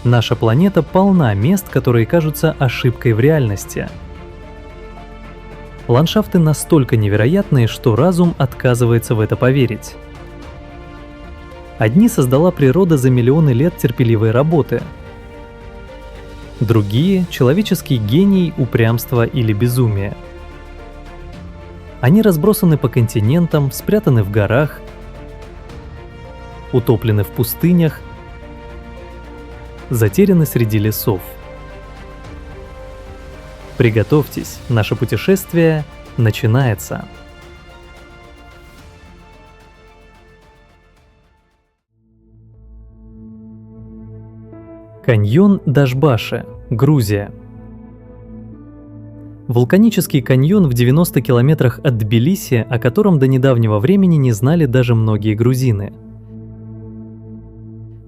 Наша планета полна мест, которые кажутся ошибкой в реальности. Ландшафты настолько невероятные, что разум отказывается в это поверить. Одни создала природа за миллионы лет терпеливой работы. Другие — человеческий гений, упрямство или безумие. Они разбросаны по континентам, спрятаны в горах, утоплены в пустынях, затеряны среди лесов. Приготовьтесь, наше путешествие начинается. Каньон Дашбаши, Грузия. Вулканический каньон в 90 километрах от Тбилиси, о котором до недавнего времени не знали даже многие грузины.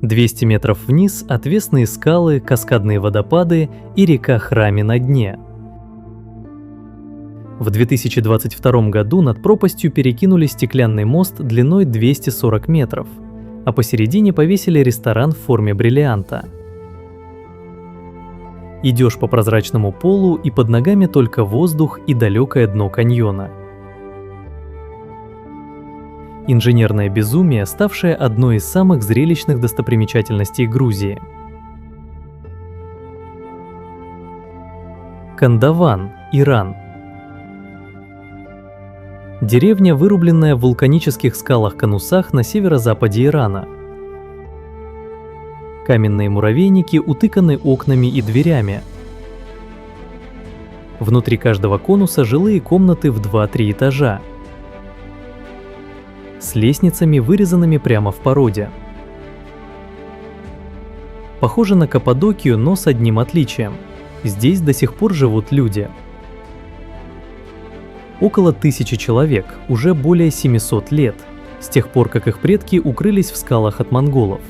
200 метров вниз — отвесные скалы, каскадные водопады и река Храми на дне. В 2022 году над пропастью перекинули стеклянный мост длиной 240 метров, а посередине повесили ресторан в форме бриллианта. Идешь по прозрачному полу, и под ногами только воздух и далекое дно каньона. Инженерное безумие, ставшее одной из самых зрелищных достопримечательностей Грузии. Кандаван, Иран. Деревня, вырубленная в вулканических скалах-конусах на северо-западе Ирана. Каменные муравейники утыканы окнами и дверями. Внутри каждого конуса жилые комнаты в 2-3 этажа, с лестницами, вырезанными прямо в породе. Похоже на Каппадокию, но с одним отличием. Здесь до сих пор живут люди. Около 1000 человек, уже более 700 лет, с тех пор, как их предки укрылись в скалах от монголов.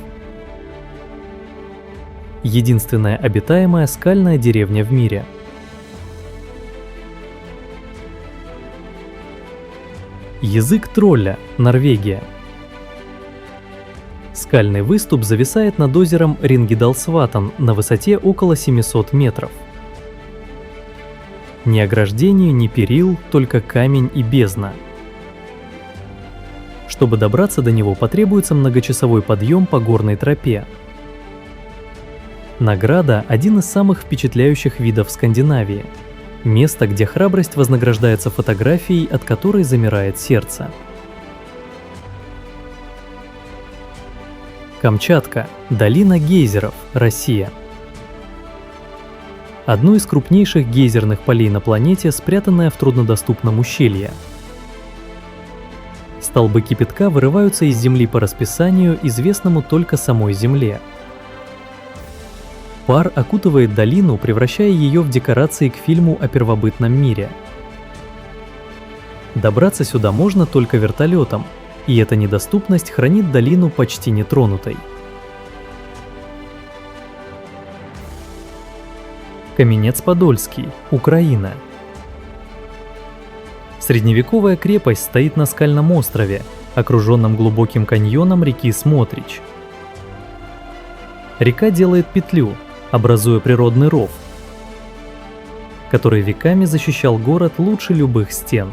Единственная обитаемая скальная деревня в мире. Язык тролля, Норвегия. Скальный выступ зависает над озером Рингидалсватн на высоте около 700 метров. Ни ограждений, ни перил, только камень и бездна. Чтобы добраться до него, потребуется многочасовой подъем по горной тропе. Награда – один из самых впечатляющих видов Скандинавии. Место, где храбрость вознаграждается фотографией, от которой замирает сердце. Камчатка, долина гейзеров, Россия. Одно из крупнейших гейзерных полей на планете, спрятанное в труднодоступном ущелье. Столбы кипятка вырываются из земли по расписанию, известному только самой Земле. Пар окутывает долину, превращая ее в декорации к фильму о первобытном мире. Добраться сюда можно только вертолетом, и эта недоступность хранит долину почти нетронутой. Каменец-Подольский, Украина. Средневековая крепость стоит на скальном острове, окруженном глубоким каньоном реки Смотрич. Река делает петлю, образуя природный ров, который веками защищал город лучше любых стен.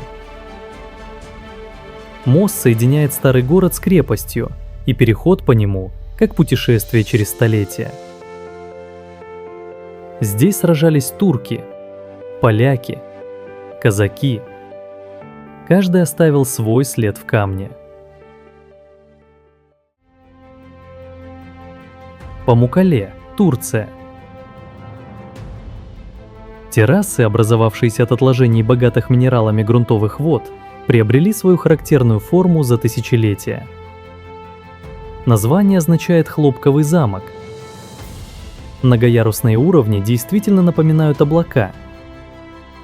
Мост соединяет старый город с крепостью, и переход по нему как путешествие через столетия. Здесь сражались турки, поляки, казаки. Каждый оставил свой след в камне. Памуккале, Турция. Террасы, образовавшиеся от отложений богатых минералами грунтовых вод, приобрели свою характерную форму за тысячелетия. Название означает «хлопковый замок». Многоярусные уровни действительно напоминают облака,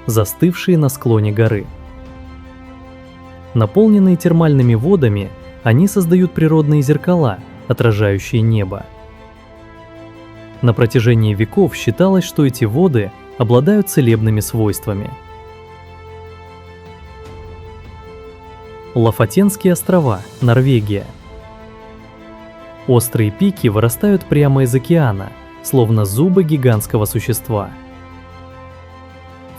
застывшие на склоне горы. Наполненные термальными водами, они создают природные зеркала, отражающие небо. На протяжении веков считалось, что эти воды обладают целебными свойствами. Лафатенские острова, Норвегия. Острые пики вырастают прямо из океана, словно зубы гигантского существа.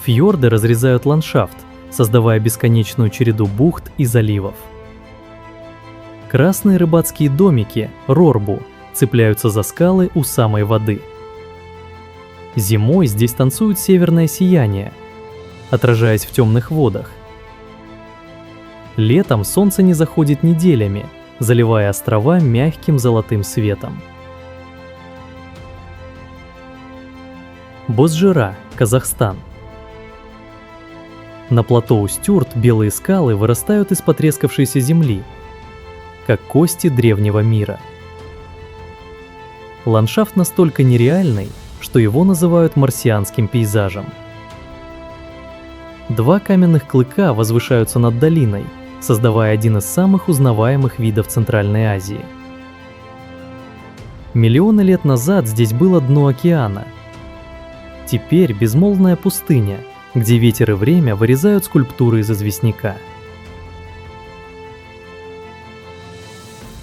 Фьорды разрезают ландшафт, создавая бесконечную череду бухт и заливов. Красные рыбацкие домики, рорбу, цепляются за скалы у самой воды. Зимой здесь танцует северное сияние, отражаясь в темных водах. Летом солнце не заходит неделями, заливая острова мягким золотым светом. Бозжира, Казахстан. На плато Устюрт белые скалы вырастают из потрескавшейся земли, как кости древнего мира. Ландшафт настолько нереальный, что его называют марсианским пейзажем. Два каменных клыка возвышаются над долиной, создавая один из самых узнаваемых видов Центральной Азии. Миллионы лет назад здесь было дно океана. Теперь безмолвная пустыня, где ветер и время вырезают скульптуры из известняка.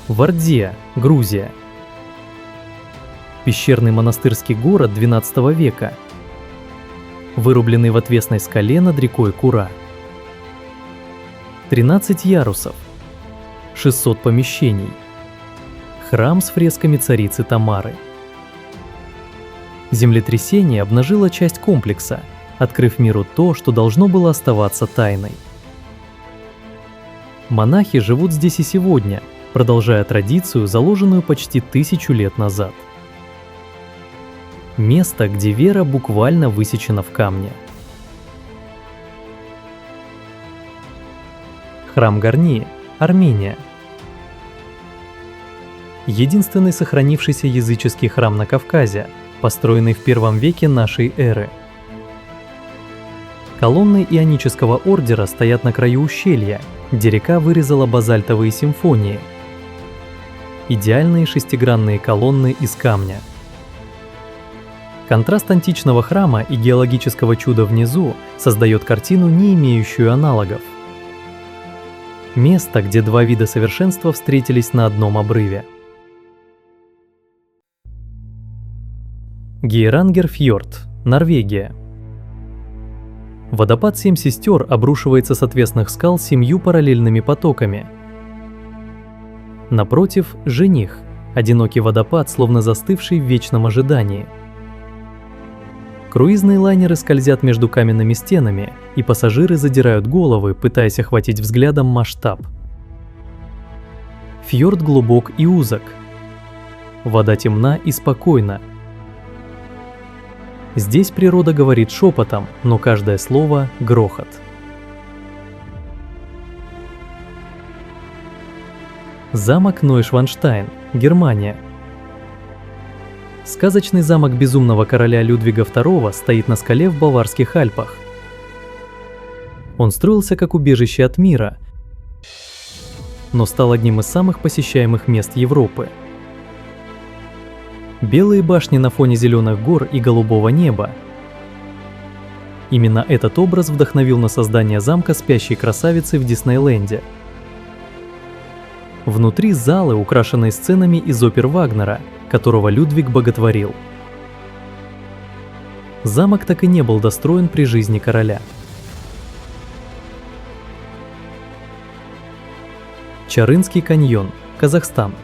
Вардия, Грузия. Пещерный монастырский город XII века, вырубленный в отвесной скале над рекой Кура. 13 ярусов, 600 помещений, храм с фресками царицы Тамары. Землетрясение обнажило часть комплекса, открыв миру то, что должно было оставаться тайной. Монахи живут здесь и сегодня, продолжая традицию, заложенную почти 1000 лет назад. Место, где вера буквально высечена в камне. Храм Гарнии, Армения. Единственный сохранившийся языческий храм на Кавказе, построенный в I веке нашей эры. Колонны ионического ордера стоят на краю ущелья, где река вырезала базальтовые симфонии. Идеальные шестигранные колонны из камня. Контраст античного храма и геологического чуда внизу создает картину, не имеющую аналогов. Место, где два вида совершенства встретились на одном обрыве. Гейрангерфьорд, Норвегия. Водопад Семь сестер обрушивается с отвесных скал 7 параллельными потоками. Напротив – жених, одинокий водопад, словно застывший в вечном ожидании. Круизные лайнеры скользят между каменными стенами, и пассажиры задирают головы, пытаясь охватить взглядом масштаб. Фьорд глубок и узок. Вода темна и спокойна. Здесь природа говорит шепотом, но каждое слово — грохот. Замок Нойшванштайн, Германия. Сказочный замок безумного короля Людвига II стоит на скале в Баварских Альпах. Он строился как убежище от мира, но стал одним из самых посещаемых мест Европы. Белые башни на фоне зеленых гор и голубого неба. Именно этот образ вдохновил на создание замка спящей красавицы в Диснейленде. Внутри залы, украшенные сценами из опер Вагнера, которого Людвиг боготворил. Замок так и не был достроен при жизни короля. Чарынский каньон, Казахстан.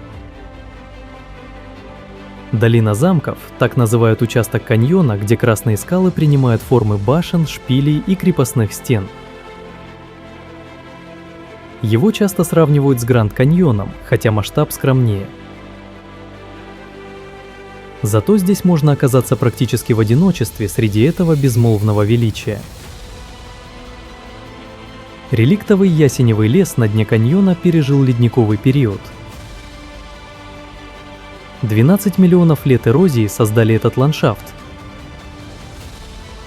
Долина замков – так называют участок каньона, где красные скалы принимают формы башен, шпилей и крепостных стен. Его часто сравнивают с Гранд-каньоном, хотя масштаб скромнее. Зато здесь можно оказаться практически в одиночестве среди этого безмолвного величия. Реликтовый ясеневый лес на дне каньона пережил ледниковый период. 12 миллионов лет эрозии создали этот ландшафт.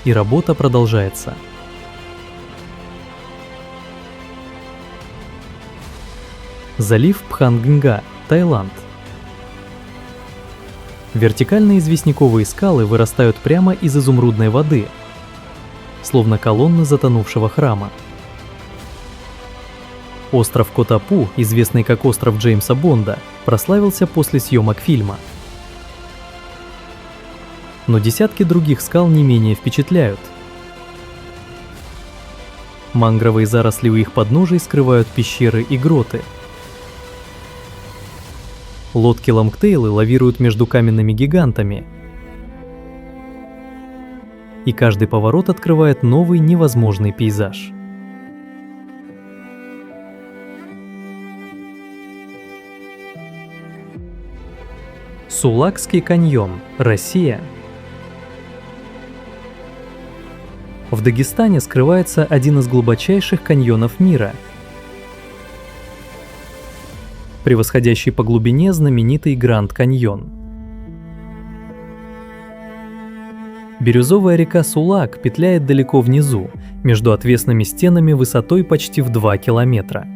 И работа продолжается. Залив Пхангнга, Таиланд. Вертикальные известняковые скалы вырастают прямо из изумрудной воды, словно колонны затонувшего храма. Остров Котапу, известный как остров Джеймса Бонда, прославился после съемок фильма. но десятки других скал не менее впечатляют. Мангровые заросли у их подножий скрывают пещеры и гроты. Лодки-лонгтейлы лавируют между каменными гигантами, и каждый поворот открывает новый невозможный пейзаж. Сулакский каньон, Россия. В Дагестане скрывается один из глубочайших каньонов мира, превосходящий по глубине знаменитый Гранд Каньон. Бирюзовая река Сулак петляет далеко внизу, между отвесными стенами высотой почти в 2 километра.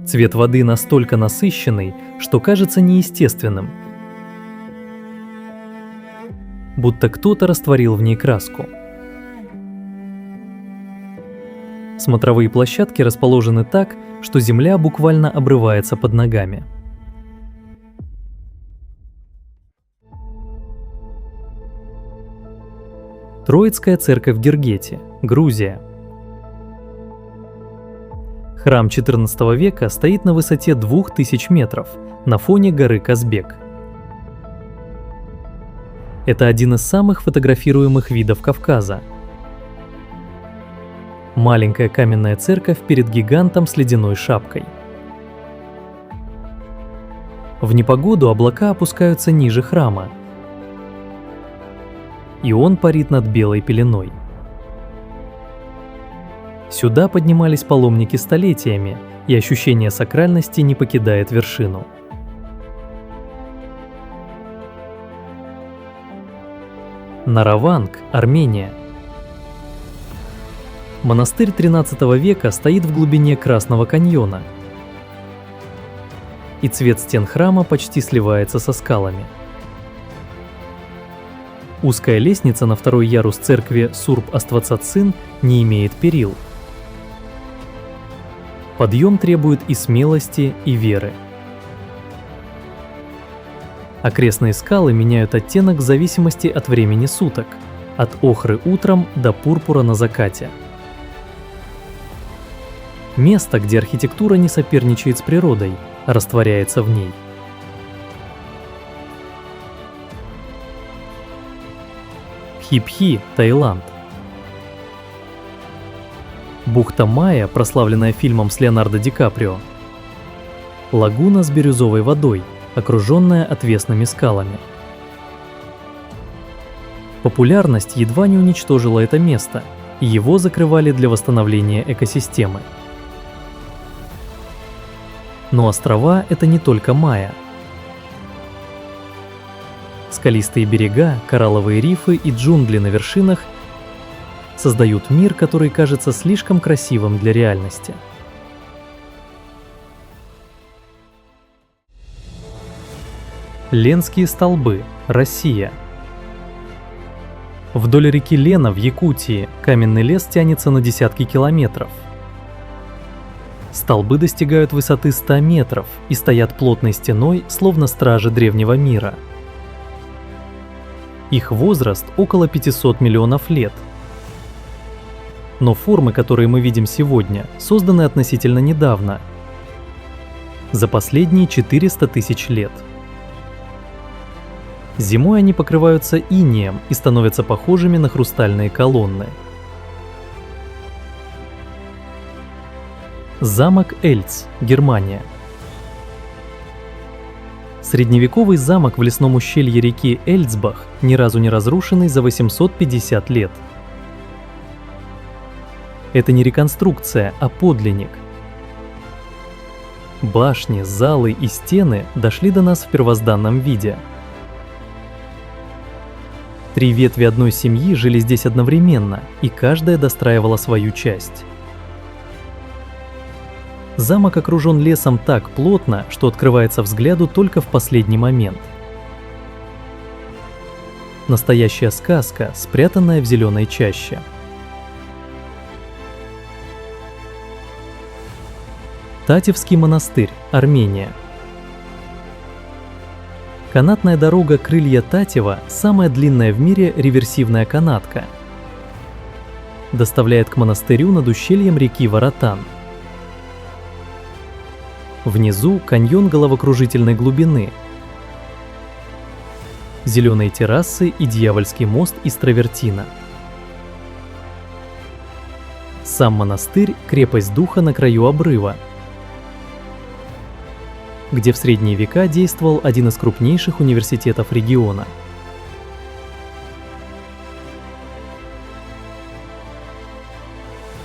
Цвет воды настолько насыщенный, что кажется неестественным, будто кто-то растворил в ней краску. Смотровые площадки расположены так, что земля буквально обрывается под ногами. Троицкая церковь в Гергете, Грузия. Храм XIV века стоит на высоте 2000 метров на фоне горы Казбек. Это один из самых фотографируемых видов Кавказа. Маленькая каменная церковь перед гигантом с ледяной шапкой. В непогоду облака опускаются ниже храма, и он парит над белой пеленой. Сюда поднимались паломники столетиями, и ощущение сакральности не покидает вершину. Нараванг, Армения. Монастырь XIII века стоит в глубине Красного каньона, и цвет стен храма почти сливается со скалами. Узкая лестница на второй ярус церкви Сурб-Аствацацин не имеет перил. Подъем требует и смелости, и веры. Окрестные скалы меняют оттенок в зависимости от времени суток, от охры утром до пурпура на закате. Место, где архитектура не соперничает с природой, а растворяется в ней. Пхи-Пхи, Таиланд. Бухта Майя, прославленная фильмом с Леонардо Ди Каприо. Лагуна с бирюзовой водой, окруженная отвесными скалами. Популярность едва не уничтожила это место, и его закрывали для восстановления экосистемы. Но острова — это не только Майя. Скалистые берега, коралловые рифы и джунгли на вершинах создают мир, который кажется слишком красивым для реальности. Ленские столбы, Россия. Вдоль реки Лена в Якутии каменный лес тянется на десятки километров. Столбы достигают высоты 100 метров и стоят плотной стеной, словно стражи древнего мира. Их возраст около 500 миллионов лет. Но формы, которые мы видим сегодня, созданы относительно недавно, за последние 400 тысяч лет. Зимой они покрываются инеем и становятся похожими на хрустальные колонны. Замок Эльц, Германия. Средневековый замок в лесном ущелье реки Эльцбах, ни разу не разрушенный за 850 лет. Это не реконструкция, а подлинник. Башни, залы и стены дошли до нас в первозданном виде. 3 ветви одной семьи жили здесь одновременно, и каждая достраивала свою часть. Замок окружен лесом так плотно, что открывается взгляду только в последний момент. Настоящая сказка, спрятанная в зеленой чаще. Татевский монастырь, Армения. Канатная дорога Крылья-Татева – самая длинная в мире реверсивная канатка. Доставляет к монастырю над ущельем реки Воротан. Внизу каньон головокружительной глубины, зеленые террасы и дьявольский мост из травертина. Сам монастырь – крепость духа на краю обрыва, где в средние века действовал один из крупнейших университетов региона.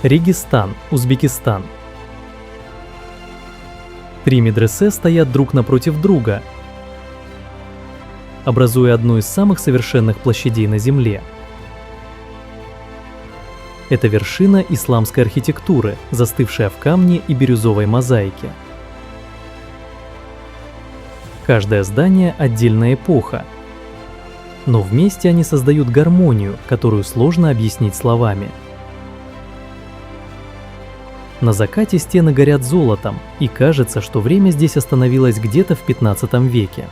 Регистан, Узбекистан. 3 медресе стоят друг напротив друга, образуя одну из самых совершенных площадей на Земле. Это вершина исламской архитектуры, застывшая в камне и бирюзовой мозаике. Каждое здание – отдельная эпоха, но вместе они создают гармонию, которую сложно объяснить словами. На закате стены горят золотом, и кажется, что время здесь остановилось где-то в 15 веке.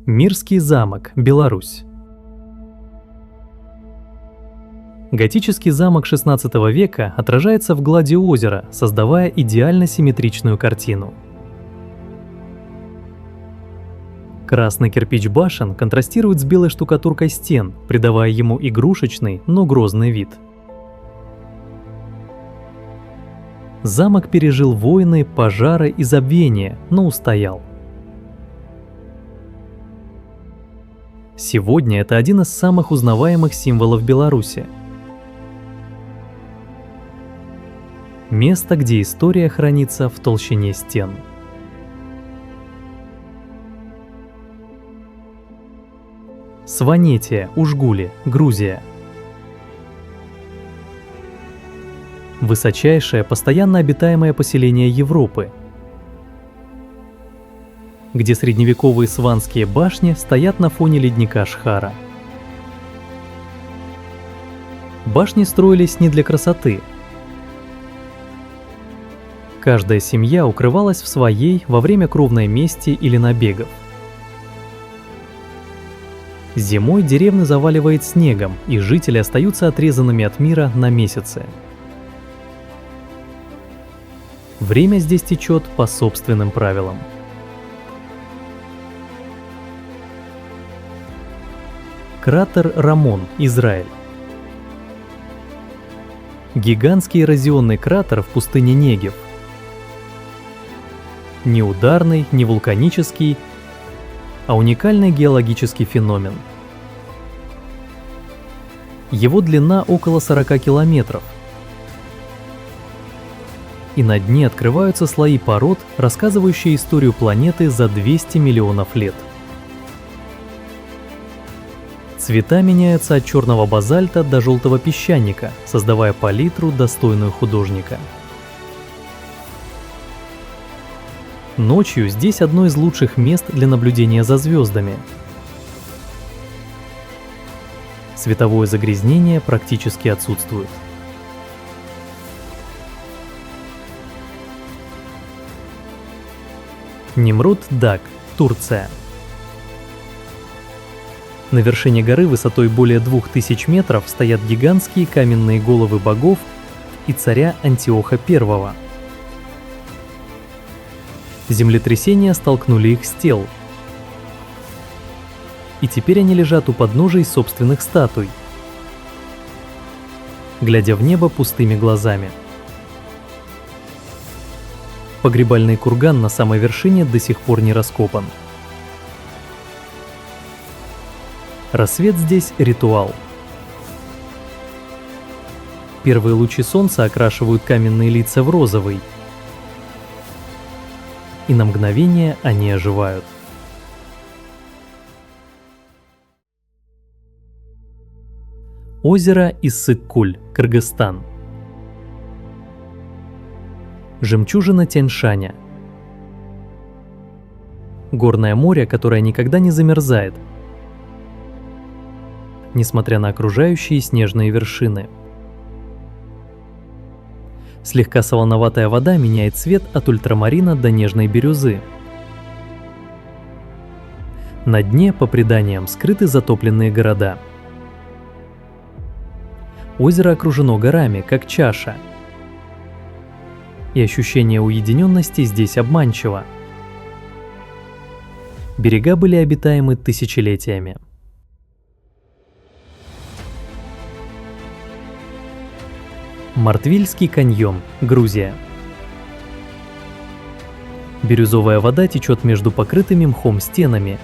Мирский замок, Беларусь. Готический замок XVI века отражается в глади озера, создавая идеально симметричную картину. Красный кирпич башен контрастирует с белой штукатуркой стен, придавая ему игрушечный, но грозный вид. Замок пережил войны, пожары и забвения, но устоял. Сегодня это один из самых узнаваемых символов Беларуси. Место, где история хранится в толщине стен. Сванетия, Ужгули, Грузия. Высочайшее, постоянно обитаемое поселение Европы, где средневековые сванские башни стоят на фоне ледника Шхара. Башни строились не для красоты. Каждая семья укрывалась в своей во время кровной мести или набегов. Зимой деревню заваливает снегом, и жители остаются отрезанными от мира на месяцы. Время здесь течет по собственным правилам. Кратер Рамон, Израиль. Гигантский эрозионный кратер в пустыне Негев. Не ударный, не вулканический, а уникальный геологический феномен. Его длина около 40 километров. И на дне открываются слои пород, рассказывающие историю планеты за 200 миллионов лет. Цвета меняются от черного базальта до желтого песчаника, создавая палитру, достойную художника. Ночью здесь одно из лучших мест для наблюдения за звездами. Световое загрязнение практически отсутствует. Немрут-Даг, Турция. На вершине горы высотой более 2000 метров стоят гигантские каменные головы богов и царя Антиоха I. Землетрясения столкнули их с тел, и теперь они лежат у подножий собственных статуй, глядя в небо пустыми глазами. Погребальный курган на самой вершине до сих пор не раскопан. Рассвет здесь – ритуал. Первые лучи солнца окрашивают каменные лица в розовый, и на мгновение они оживают. Озеро Иссык-Куль, Кыргызстан. Жемчужина Тянь-Шаня. Горное море, которое никогда не замерзает, несмотря на окружающие снежные вершины. Слегка солоноватая вода меняет цвет от ультрамарина до нежной бирюзы. На дне, по преданиям, скрыты затопленные города. Озеро окружено горами, как чаша. И ощущение уединенности здесь обманчиво. Берега были обитаемы тысячелетиями. Мартвильский каньон, Грузия. Бирюзовая вода течет между покрытыми мхом стенами.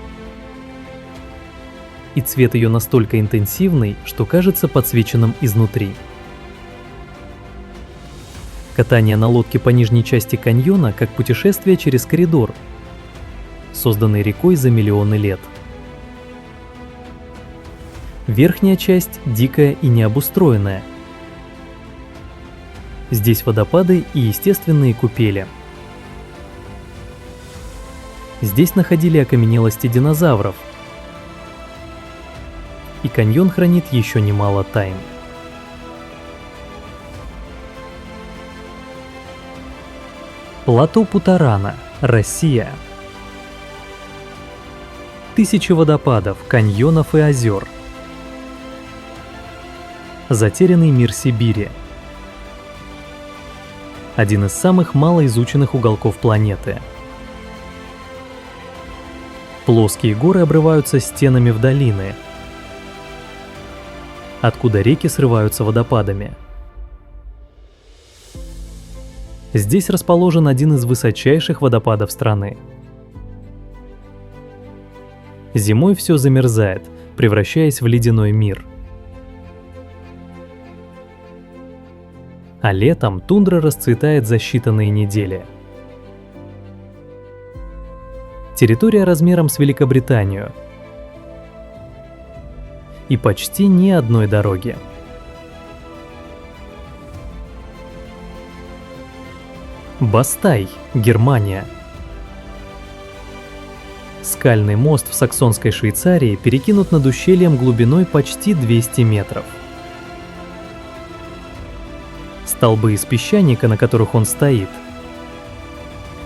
И цвет ее настолько интенсивный, что кажется подсвеченным изнутри. Катание на лодке по нижней части каньона как путешествие через коридор, созданный рекой за миллионы лет. Верхняя часть дикая и необустроенная. Здесь водопады и естественные купели. Здесь находили окаменелости динозавров. И каньон хранит еще немало тайн. Плато Путарана, Россия. Тысячи водопадов, каньонов и озер. Затерянный мир Сибири. Один из самых малоизученных уголков планеты. Плоские горы обрываются стенами в долины, откуда реки срываются водопадами. Здесь расположен один из высочайших водопадов страны. Зимой все замерзает, превращаясь в ледяной мир. А летом тундра расцветает за считанные недели. Территория размером с Великобританию. И почти ни одной дороги. Бастай, Германия. Скальный мост в саксонской Швейцарии перекинут над ущельем глубиной почти 200 метров. Столбы из песчаника, на которых он стоит,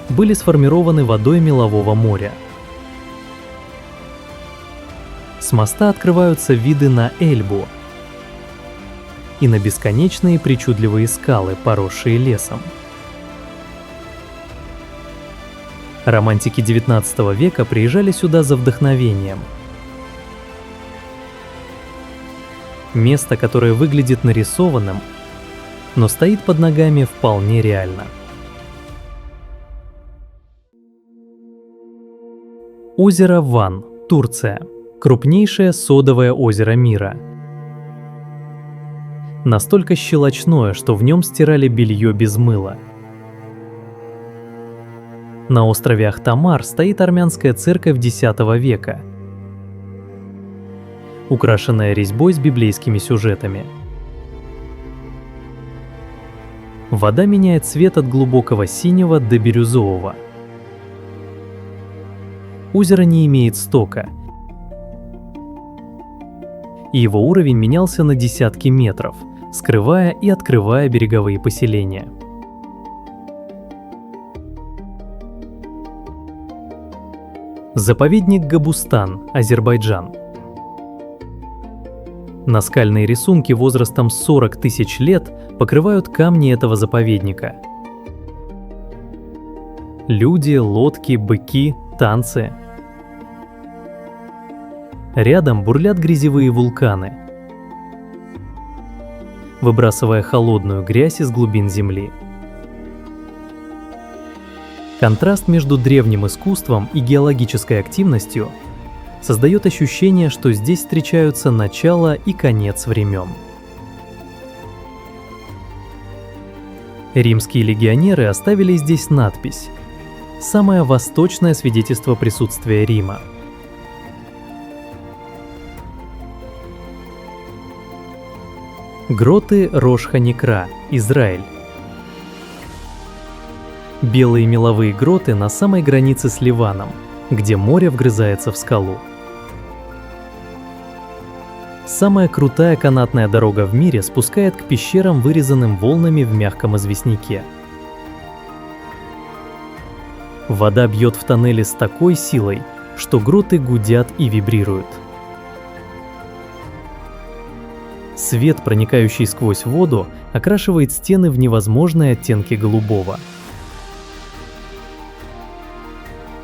были сформированы водой мелового моря. С моста открываются виды на Эльбу и на бесконечные причудливые скалы, поросшие лесом. Романтики XIX века приезжали сюда за вдохновением. Место, которое выглядит нарисованным, но стоит под ногами вполне реально. Озеро Ван, Турция. Крупнейшее содовое озеро мира. Настолько щелочное, что в нем стирали белье без мыла. На острове Ахтамар стоит армянская церковь X века, украшенная резьбой с библейскими сюжетами. Вода меняет цвет от глубокого синего до бирюзового. Озеро не имеет стока, и его уровень менялся на десятки метров, скрывая и открывая береговые поселения. Заповедник Габустан, Азербайджан. Наскальные рисунки возрастом 40 тысяч лет покрывают камни этого заповедника. Люди, лодки, быки, танцы. Рядом бурлят грязевые вулканы, выбрасывая холодную грязь из глубин земли. Контраст между древним искусством и геологической активностью создает ощущение, что здесь встречаются начало и конец времен. Римские легионеры оставили здесь надпись «Самое восточное свидетельство присутствия Рима». Гроты Рош-Ханикра, Израиль. Белые меловые гроты на самой границе с Ливаном, где море вгрызается в скалу. Самая крутая канатная дорога в мире спускает к пещерам, вырезанным волнами в мягком известняке. Вода бьет в тоннели с такой силой, что гроты гудят и вибрируют. Свет, проникающий сквозь воду, окрашивает стены в невозможные оттенки голубого.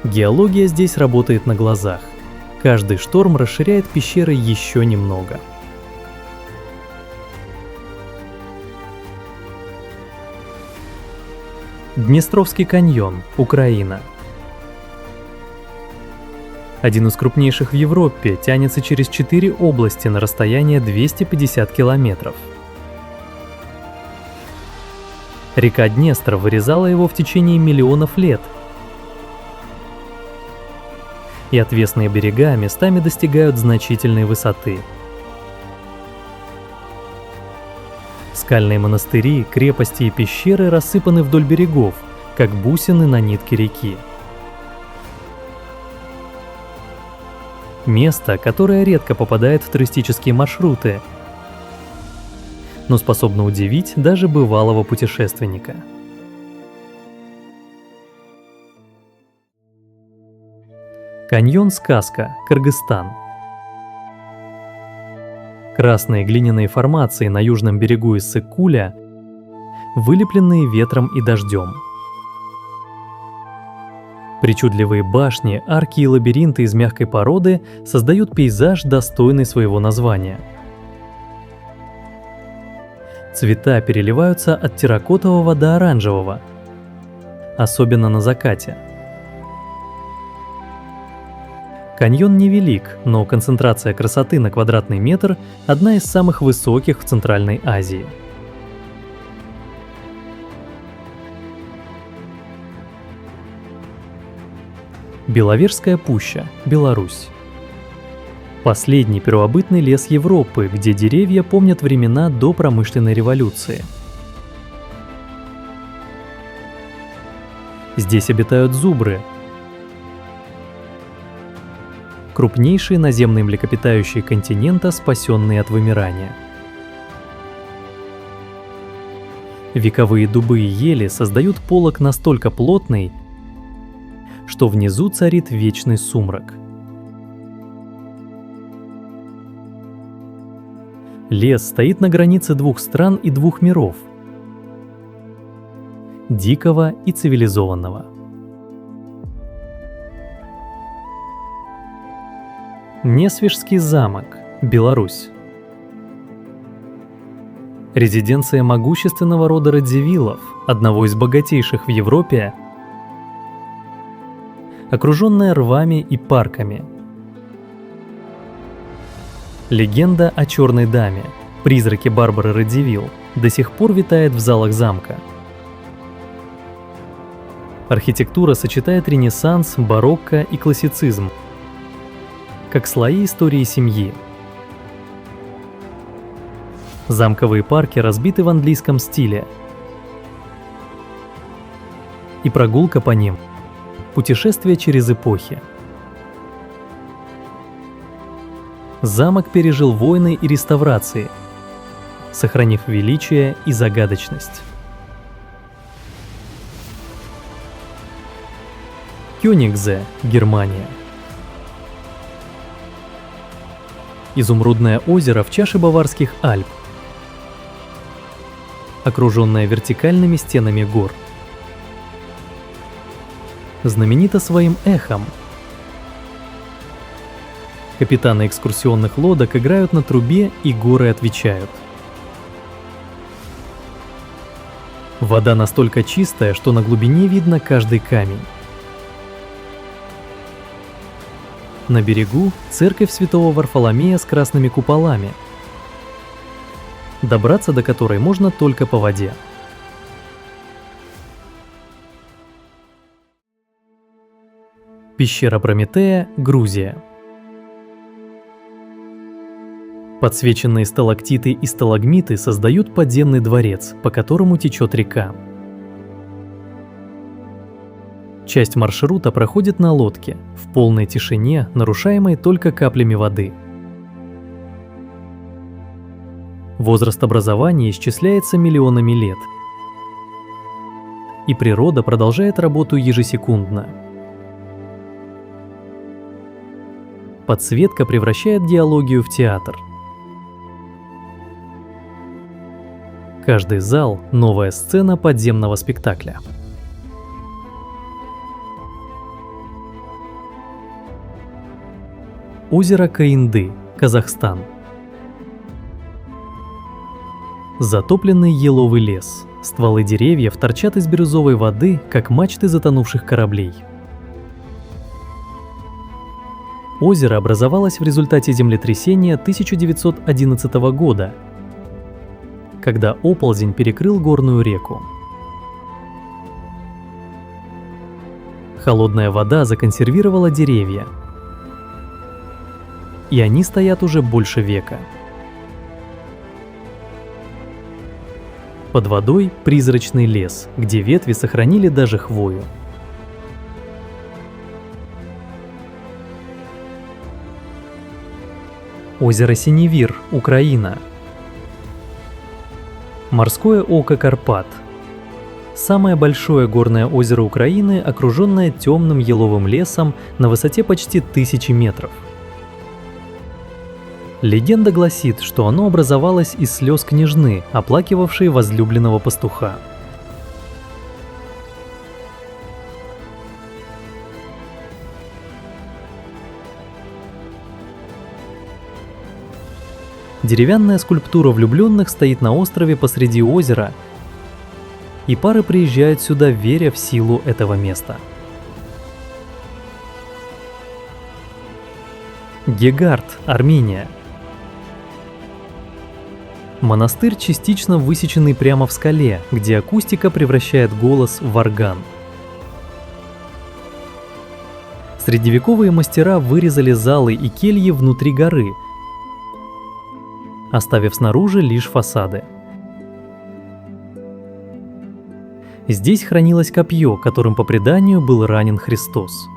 Геология здесь работает на глазах. Каждый шторм расширяет пещеры еще немного. Днестровский каньон, Украина. Один из крупнейших в Европе, тянется через 4 области на расстояние 250 километров. Река Днестр вырезала его в течение миллионов лет, и отвесные берега местами достигают значительной высоты. Скальные монастыри, крепости и пещеры рассыпаны вдоль берегов, как бусины на нитке реки. Место, которое редко попадает в туристические маршруты, но способно удивить даже бывалого путешественника. Каньон Сказка, Кыргызстан. Красные глиняные формации на южном берегу Иссык-Куля, вылепленные ветром и дождем. Причудливые башни, арки и лабиринты из мягкой породы создают пейзаж, достойный своего названия. Цвета переливаются от терракотового до оранжевого, особенно на закате. Каньон невелик, но концентрация красоты на квадратный метр – одна из самых высоких в Центральной Азии. Беловежская пуща, Беларусь. Последний первобытный лес Европы, где деревья помнят времена до промышленной революции. Здесь обитают зубры, крупнейшие наземные млекопитающие континента, спасенные от вымирания. Вековые дубы и ели создают полог настолько плотный, что внизу царит вечный сумрак. Лес стоит на границе двух стран и двух миров – дикого и цивилизованного. Несвежский замок, Беларусь. Резиденция могущественного рода Радзивиллов, одного из богатейших в Европе, окруженная рвами и парками. Легенда о Черной Даме, призраке Барбары Радзивилл, до сих пор витает в залах замка. Архитектура сочетает ренессанс, барокко и классицизм, как слои истории семьи. Замковые парки разбиты в английском стиле, и прогулка по ним – путешествие через эпохи. Замок пережил войны и реставрации, сохранив величие и загадочность. Кёнигсе, Германия. Изумрудное озеро в чаше Баварских Альп, окруженное вертикальными стенами гор. Знаменито своим эхом. Капитаны экскурсионных лодок играют на трубе, и горы отвечают. Вода настолько чистая, что на глубине видно каждый камень. На берегу церковь святого Варфоломея с красными куполами, добраться до которой можно только по воде. Пещера Прометея, Грузия. Подсвеченные сталактиты и сталагмиты создают подземный дворец, по которому течет река. Часть маршрута проходит на лодке, в полной тишине, нарушаемой только каплями воды. Возраст образования исчисляется миллионами лет. И природа продолжает работу ежесекундно. Подсветка превращает геологию в театр. Каждый зал – новая сцена подземного спектакля. Озеро Каинды, Казахстан. Затопленный еловый лес. Стволы деревьев торчат из бирюзовой воды, как мачты затонувших кораблей. Озеро образовалось в результате землетрясения 1911 года, когда оползень перекрыл горную реку. Холодная вода законсервировала деревья, и они стоят уже больше века. Под водой призрачный лес, где ветви сохранили даже хвою. Озеро Синевир, Украина. Морское око Карпат. Самое большое горное озеро Украины, окруженное темным еловым лесом на высоте почти 1000 метров. Легенда гласит, что оно образовалось из слез княжны, оплакивавшей возлюбленного пастуха. Деревянная скульптура влюбленных стоит на острове посреди озера, и пары приезжают сюда, веря в силу этого места. Гегард, Армения. Монастырь, частично высеченный прямо в скале, где акустика превращает голос в орган. Средневековые мастера вырезали залы и кельи внутри горы, оставив снаружи лишь фасады. Здесь хранилось копье, которым по преданию был ранен Христос.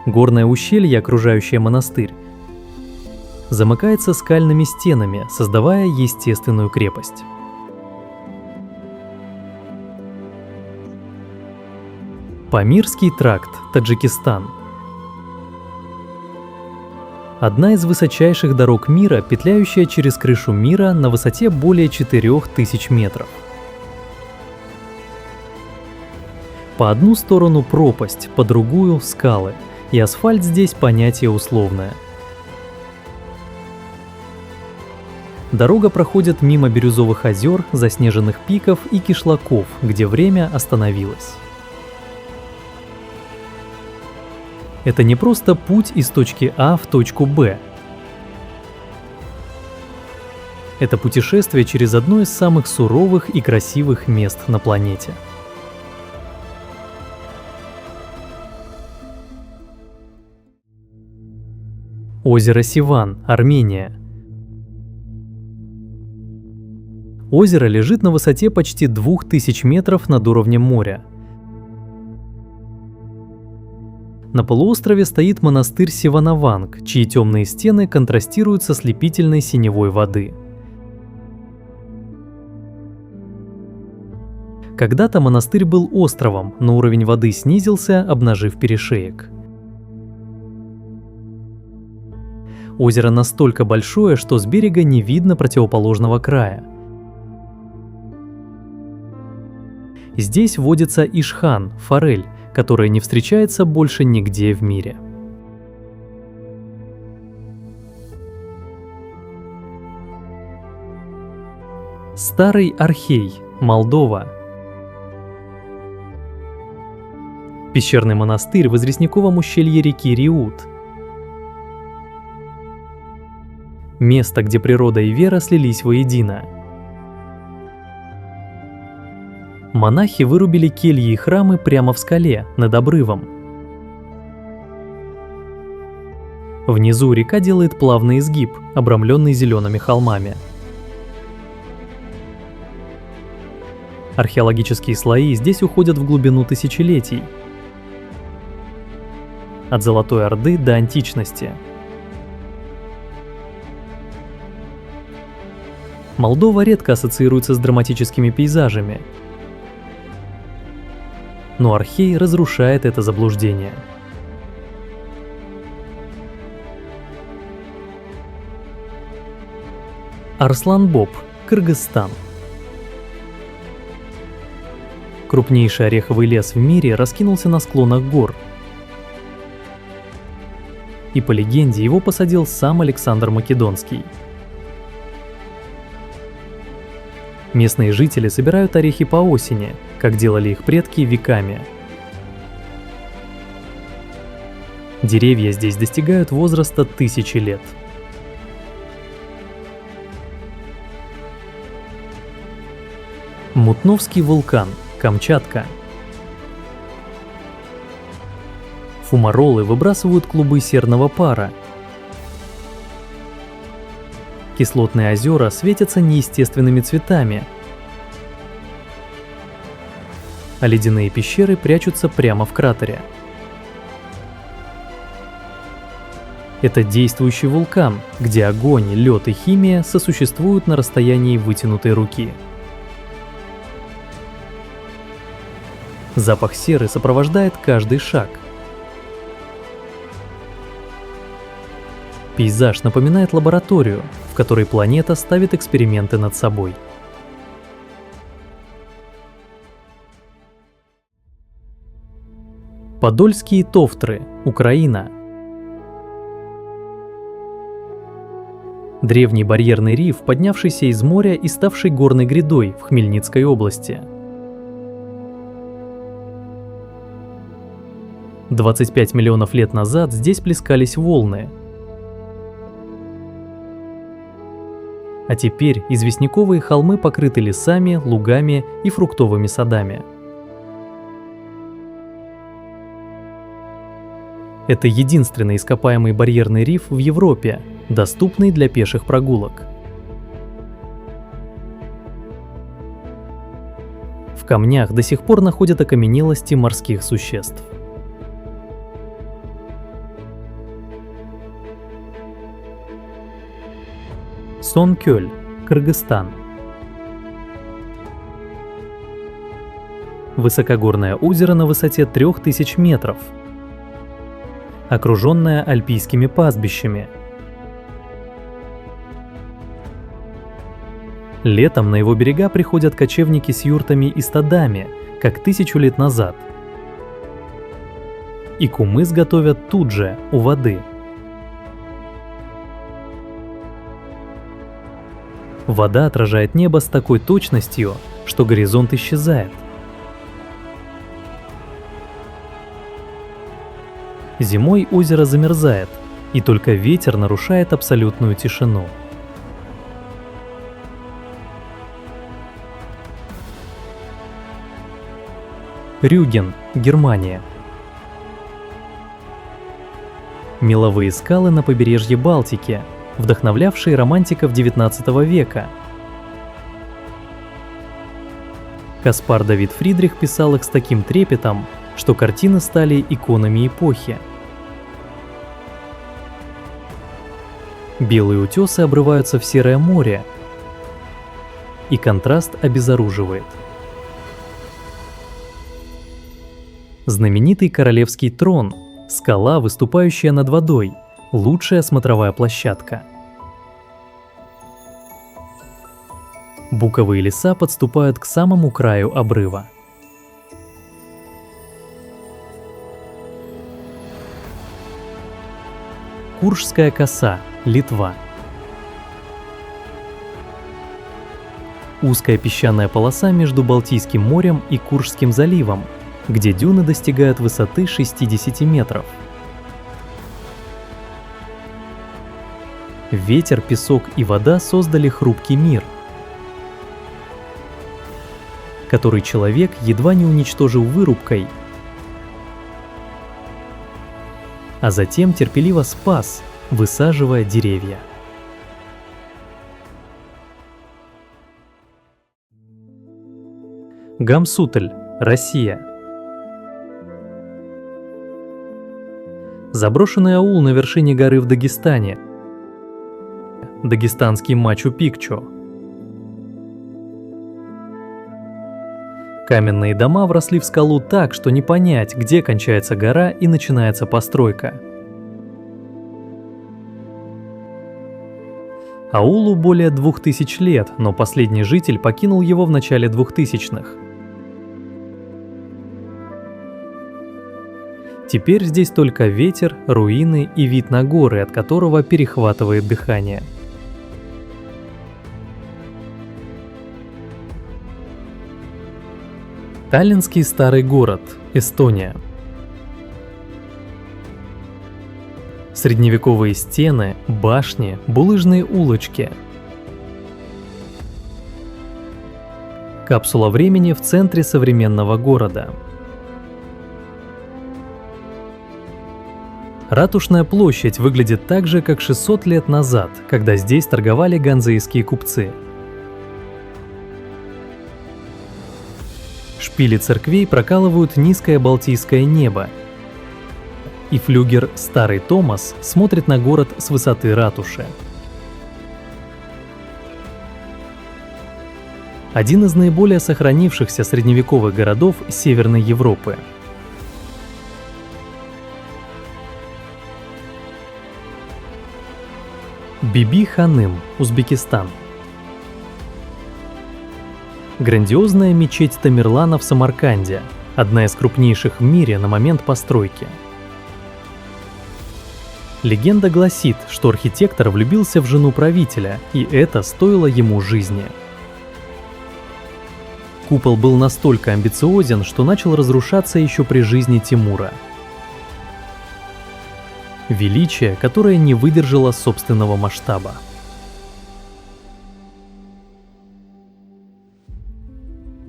Горное ущелье, окружающее монастырь, замыкается скальными стенами, создавая естественную крепость. Памирский тракт, Таджикистан. Одна из высочайших дорог мира, петляющая через крышу мира на высоте более 4000 метров. По одну сторону пропасть, по другую — скалы, и асфальт здесь понятие условное. Дорога проходит мимо бирюзовых озер, заснеженных пиков и кишлаков, где время остановилось. Это не просто путь из точки А в точку Б. Это путешествие через одно из самых суровых и красивых мест на планете. Озеро Сиван, Армения. Озеро лежит на высоте почти 2000 метров над уровнем моря. На полуострове стоит монастырь Сиванаванг, чьи темные стены контрастируют со слепительной синевой воды. Когда-то монастырь был островом, но уровень воды снизился, обнажив перешеек. Озеро настолько большое, что с берега не видно противоположного края. Здесь водится ишхан, форель, которая не встречается больше нигде в мире. Старый Орхей, Молдова. Пещерный монастырь в известняковом ущелье реки Риут. Место, где природа и вера слились воедино. Монахи вырубили кельи и храмы прямо в скале, над обрывом. Внизу река делает плавный изгиб, обрамленный зелеными холмами. Археологические слои здесь уходят в глубину тысячелетий. От Золотой Орды до античности. Молдова редко ассоциируется с драматическими пейзажами, но Орхей разрушает это заблуждение. Арслан-Боб, Кыргызстан. Крупнейший ореховый лес в мире раскинулся на склонах гор. И по легенде его посадил сам Александр Македонский. Местные жители собирают орехи по осени, как делали их предки веками. Деревья здесь достигают возраста 1000 лет. Мутновский вулкан, Камчатка. Фумаролы выбрасывают клубы серного пара. Кислотные озера светятся неестественными цветами, а ледяные пещеры прячутся прямо в кратере. Это действующий вулкан, где огонь, лед и химия сосуществуют на расстоянии вытянутой руки. Запах серы сопровождает каждый шаг. Пейзаж напоминает лабораторию, в которой планета ставит эксперименты над собой. Подольские товтры, Украина. Древний барьерный риф, поднявшийся из моря и ставший горной грядой в Хмельницкой области. 25 миллионов лет назад здесь плескались волны. А теперь известняковые холмы покрыты лесами, лугами и фруктовыми садами. Это единственный ископаемый барьерный риф в Европе, доступный для пеших прогулок. В камнях до сих пор находят окаменелости морских существ. Сон-Кёль, Кыргызстан. Высокогорное озеро на высоте 3000 метров, окруженное альпийскими пастбищами. Летом на его берега приходят кочевники с юртами и стадами, как 1000 лет назад. И кумыс готовят тут же, у воды. Вода отражает небо с такой точностью, что горизонт исчезает. Зимой озеро замерзает, и только ветер нарушает абсолютную тишину. Рюген, Германия. Меловые скалы на побережье Балтики, вдохновлявшие романтиков XIX века. Каспар Давид Фридрих писал их с таким трепетом, что картины стали иконами эпохи. Белые утесы обрываются в серое море, и контраст обезоруживает. Знаменитый Королевский трон, скала, выступающая над водой, лучшая смотровая площадка. Буковые леса подступают к самому краю обрыва. Куршская коса, Литва. Узкая песчаная полоса между Балтийским морем и Куршским заливом, где дюны достигают высоты 60 метров. Ветер, песок и вода создали хрупкий мир, который человек едва не уничтожил вырубкой, а затем терпеливо спас, высаживая деревья. Гамсутль, Россия. Заброшенный аул на вершине горы в Дагестане. Дагестанский Мачу-Пикчу. Каменные дома вросли в скалу так, что не понять, где кончается гора и начинается постройка. Аулу более 2000 лет, но последний житель покинул его в начале 2000-х. Теперь здесь только ветер, руины и вид на горы, от которого перехватывает дыхание. Таллинский старый город, Эстония. Средневековые стены, башни, булыжные улочки. Капсула времени в центре современного города. Ратушная площадь выглядит так же, как 600 лет назад, когда здесь торговали ганзейские купцы. Шпили церквей прокалывают низкое балтийское небо, и флюгер «Старый Томас» смотрит на город с высоты ратуши. Один из наиболее сохранившихся средневековых городов Северной Европы. Биби-Ханым, Узбекистан. Грандиозная мечеть Тамерлана в Самарканде, одна из крупнейших в мире на момент постройки. Легенда гласит, что архитектор влюбился в жену правителя, и это стоило ему жизни. Купол был настолько амбициозен, что начал разрушаться еще при жизни Тимура. Величие, которое не выдержало собственного масштаба.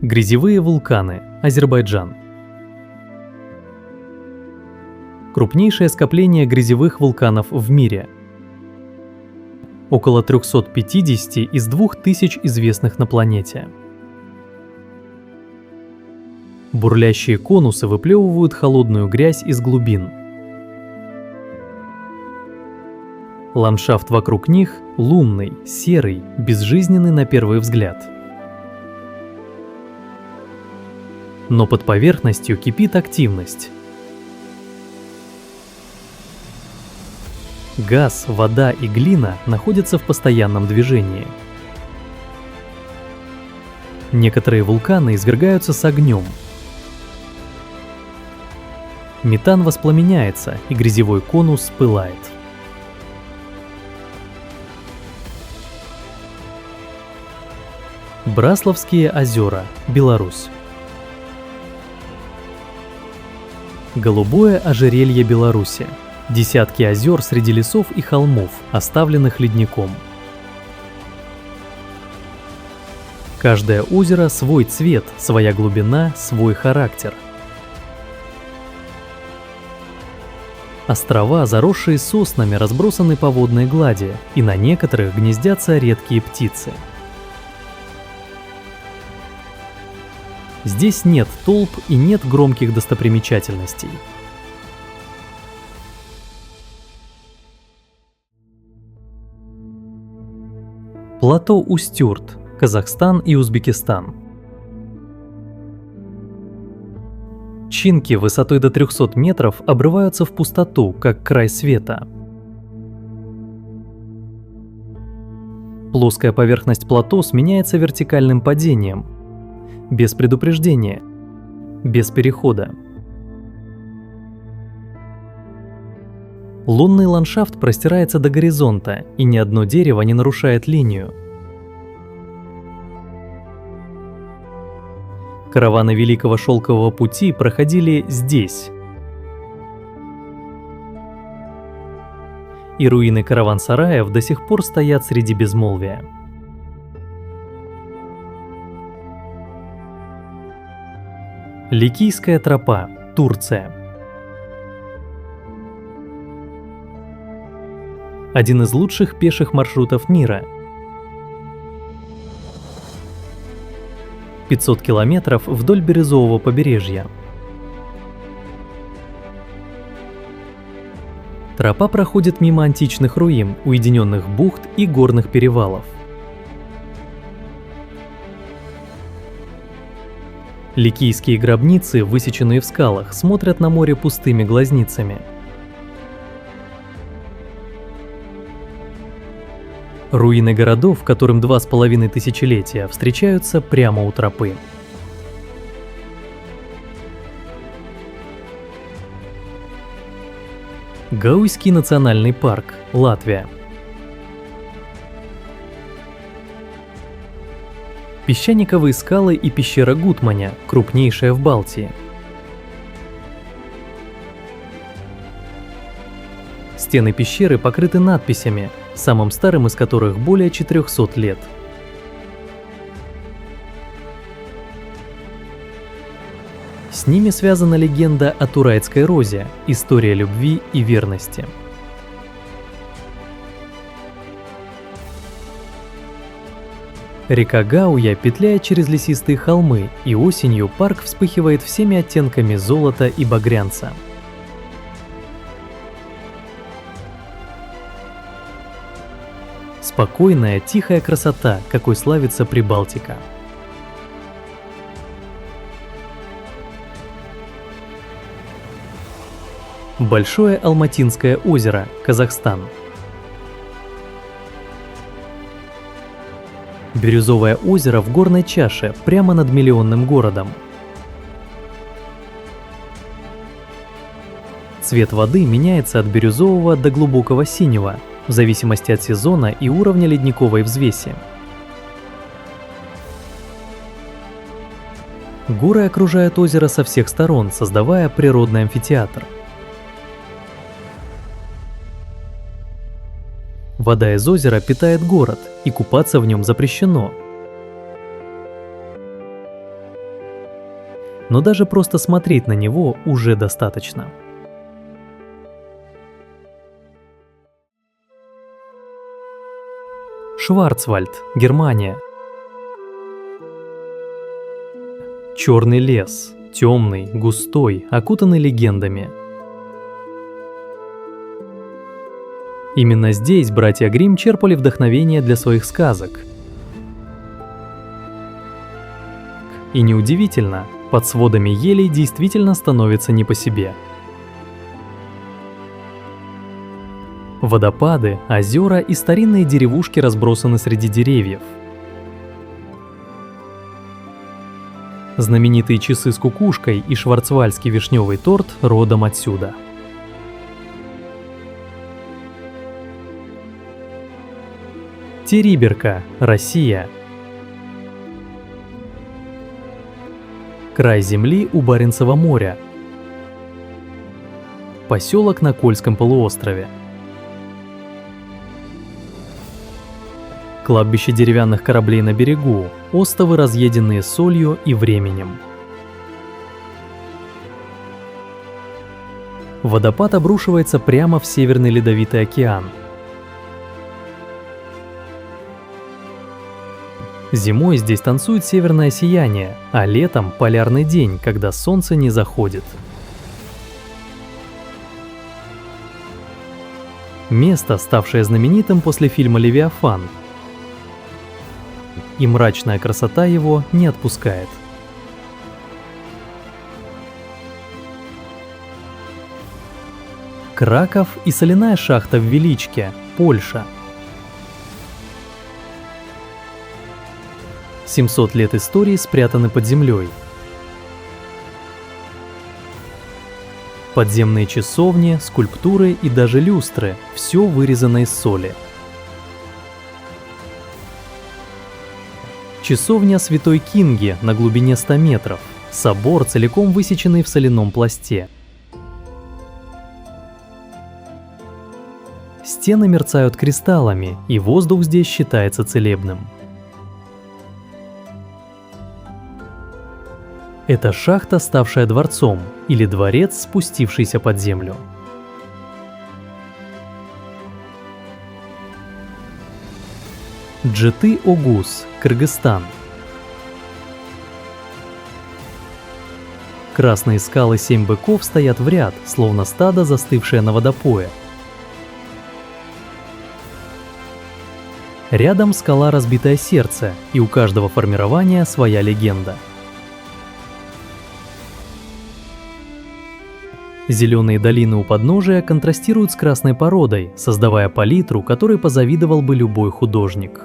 Грязевые вулканы, Азербайджан. Крупнейшее скопление грязевых вулканов в мире. Около 350 из 2000 известных на планете. Бурлящие конусы выплевывают холодную грязь из глубин. Ландшафт вокруг них лунный, серый, безжизненный на первый взгляд. Но под поверхностью кипит активность. Газ, вода и глина находятся в постоянном движении. Некоторые вулканы извергаются с огнем. Метан воспламеняется, и грязевой конус пылает. Браславские озера, Беларусь. Голубое ожерелье Беларуси. Десятки озер среди лесов и холмов, оставленных ледником. Каждое озеро свой цвет, своя глубина, свой характер. Острова, заросшие соснами, разбросаны по водной глади, и на некоторых гнездятся редкие птицы. Здесь нет толп и нет громких достопримечательностей. Плато Устюрт, Казахстан и Узбекистан. Чинки высотой до 300 метров обрываются в пустоту, как край света. Плоская поверхность плато сменяется вертикальным падением, без предупреждения, без перехода. Лунный ландшафт простирается до горизонта, и ни одно дерево не нарушает линию. Караваны Великого Шелкового пути проходили здесь. И руины караван-сараев до сих пор стоят среди безмолвия. Ликийская тропа, Турция. Один из лучших пеших маршрутов мира. 500 километров вдоль бирюзового побережья. Тропа проходит мимо античных руин, уединенных бухт и горных перевалов. Ликийские гробницы, высеченные в скалах, смотрят на море пустыми глазницами. Руины городов, которым 2,5 тысячелетия, встречаются прямо у тропы. Гауйский национальный парк, Латвия. Песчаниковые скалы и пещера Гутманя, крупнейшая в Балтии. Стены пещеры покрыты надписями, самым старым из которых более 400 лет. С ними связана легенда о Турайской розе, история любви и верности. Река Гауя петляет через лесистые холмы, и осенью парк вспыхивает всеми оттенками золота и багрянца. Спокойная, тихая красота, какой славится Прибалтика. Большое Алматинское озеро, Казахстан. Бирюзовое озеро в горной чаше, прямо над миллионным городом. Цвет воды меняется от бирюзового до глубокого синего, в зависимости от сезона и уровня ледниковой взвеси. Горы окружают озеро со всех сторон, создавая природный амфитеатр. Вода из озера питает город, и купаться в нем запрещено. Но даже просто смотреть на него уже достаточно. Шварцвальд, Германия. Черный лес, темный, густой, окутанный легендами. Именно здесь братья Гримм черпали вдохновение для своих сказок. И неудивительно, под сводами елей действительно становится не по себе. Водопады, озера и старинные деревушки разбросаны среди деревьев. Знаменитые часы с кукушкой и шварцвальдский вишневый торт родом отсюда. Териберка, Россия. Край земли у Баренцева моря. Поселок на Кольском полуострове. Кладбище деревянных кораблей на берегу, остовы, разъеденные солью и временем. Водопад обрушивается прямо в Северный Ледовитый океан. Зимой здесь танцует северное сияние, а летом – полярный день, когда солнце не заходит. Место, ставшее знаменитым после фильма «Левиафан», и мрачная красота его не отпускает. Краков и соляная шахта в Величке, Польша. 700 лет истории спрятаны под землей. Подземные часовни, скульптуры и даже люстры – все вырезано из соли. Часовня Святой Кинги на глубине 100 метров, собор, целиком высеченный в соляном пласте. Стены мерцают кристаллами, и воздух здесь считается целебным. Это шахта, ставшая дворцом, или дворец, спустившийся под землю. Джеты-Огуз, Кыргызстан. Красные скалы 7 быков стоят в ряд, словно стадо, застывшее на водопое. Рядом скала «Разбитое сердце», и у каждого формирования своя легенда. Зеленые долины у подножия контрастируют с красной породой, создавая палитру, которой позавидовал бы любой художник.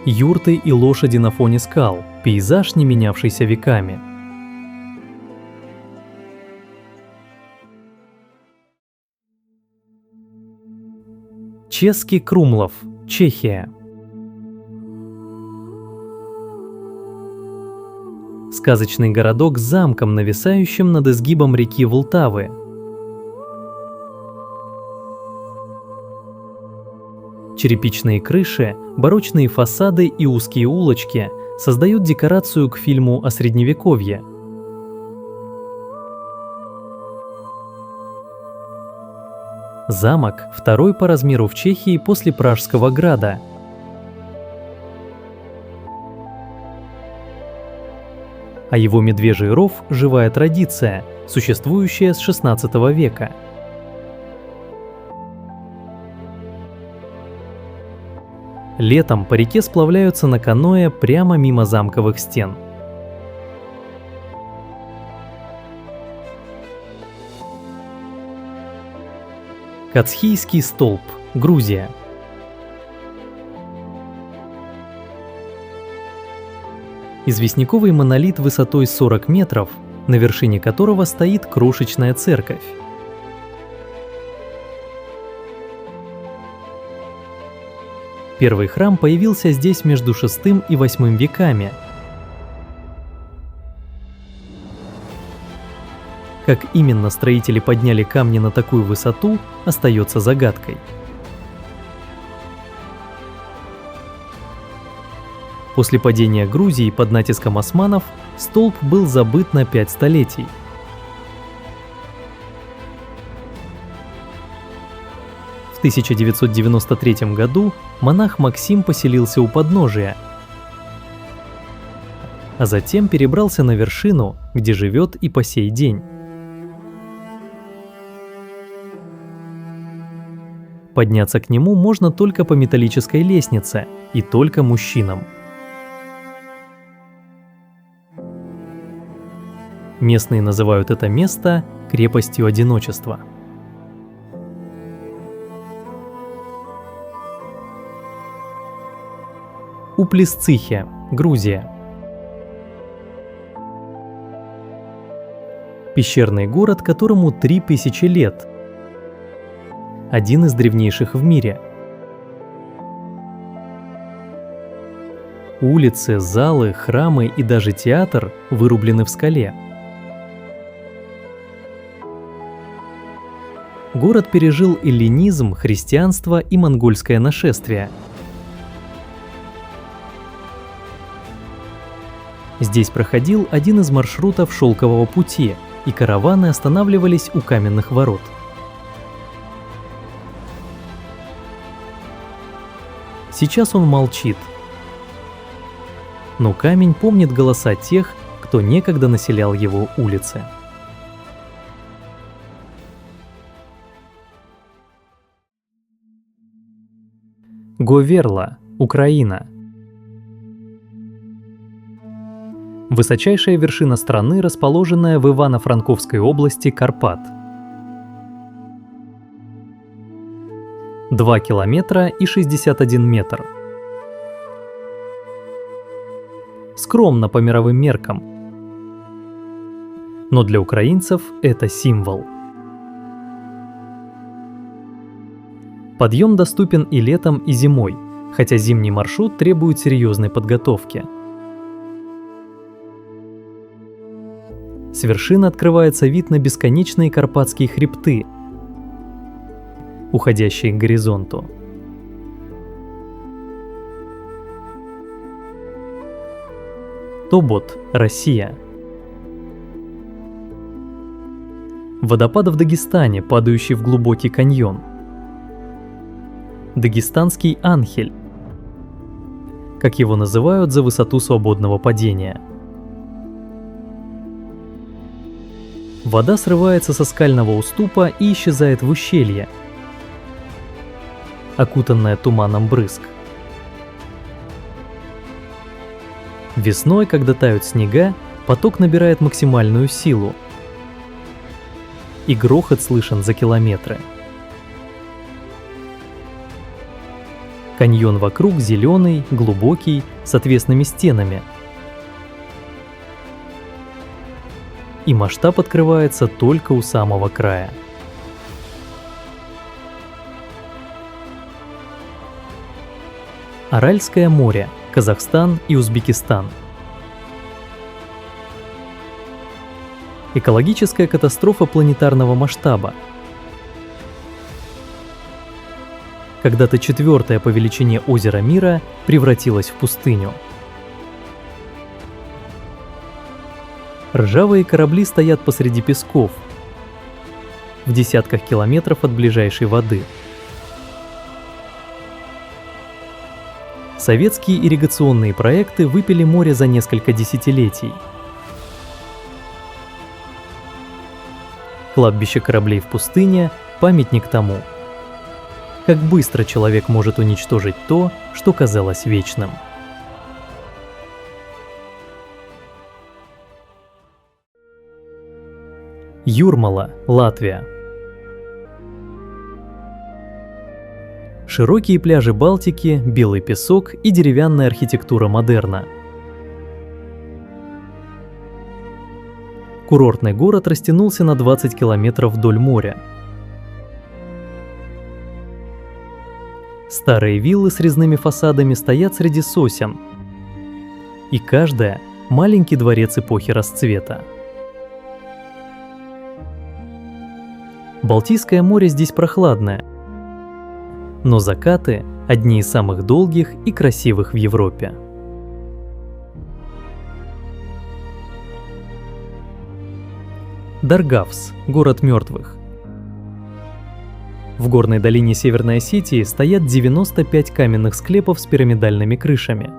Юрты и лошади на фоне скал – пейзаж, не менявшийся веками. Český Krumlov, Чехия. Сказочный городок с замком, нависающим над изгибом реки Волтавы. Черепичные крыши, барочные фасады и узкие улочки создают декорацию к фильму о Средневековье. Замок – второй по размеру в Чехии после Пражского града. А его медвежий ров – живая традиция, существующая с XVI века. Летом по реке сплавляются на каноэ прямо мимо замковых стен. Кацхийский столб, Грузия. Известняковый монолит высотой 40 метров, на вершине которого стоит крошечная церковь. Первый храм появился здесь между VI и VIII веками. Как именно строители подняли камни на такую высоту, остается загадкой. После падения Грузии под натиском османов столб был забыт на 5 столетий. В 1993 году монах Максим поселился у подножия, а затем перебрался на вершину, где живет и по сей день. Подняться к нему можно только по металлической лестнице, и только мужчинам. Местные называют это место крепостью одиночества. Уплисцихе, Грузия. Пещерный город, которому 3000 лет. Один из древнейших в мире. Улицы, залы, храмы и даже театр вырублены в скале. Город пережил эллинизм, христианство и монгольское нашествие. Здесь проходил один из маршрутов Шелкового пути, и караваны останавливались у каменных ворот. Сейчас он молчит. Но камень помнит голоса тех, кто некогда населял его улицы. Говерла, Украина. Высочайшая вершина страны, расположенная в Ивано-Франковской области Карпат. 2 километра и 61 метр. Скромно по мировым меркам. Но для украинцев это символ. Подъем доступен и летом, и зимой, хотя зимний маршрут требует серьезной подготовки. С вершины открывается вид на бесконечные карпатские хребты, уходящие к горизонту. Тобот, Россия. Водопад в Дагестане, падающий в глубокий каньон. Дагестанский Анхель, как его называют за высоту свободного падения. Вода срывается со скального уступа и исчезает в ущелье, окутанная туманом брызг. Весной, когда тают снега, поток набирает максимальную силу, и грохот слышен за километры. Каньон вокруг зеленый, глубокий, с отвесными стенами. И масштаб открывается только у самого края. Аральское море, Казахстан и Узбекистан. Экологическая катастрофа планетарного масштаба. Когда-то 4-е по величине озеро мира превратилось в пустыню. Ржавые корабли стоят посреди песков, в десятках километров от ближайшей воды. Советские ирригационные проекты выпили море за несколько десятилетий. Кладбище кораблей в пустыне – памятник тому, как быстро человек может уничтожить то, что казалось вечным. Юрмала, Латвия. Широкие пляжи Балтики, белый песок и деревянная архитектура модерна. Курортный город растянулся на 20 километров вдоль моря. Старые виллы с резными фасадами стоят среди сосен, и каждая – маленький дворец эпохи расцвета. Балтийское море здесь прохладное, но закаты – одни из самых долгих и красивых в Европе. Даргавс – город мертвых. В горной долине Северной Осетии стоят 95 каменных склепов с пирамидальными крышами.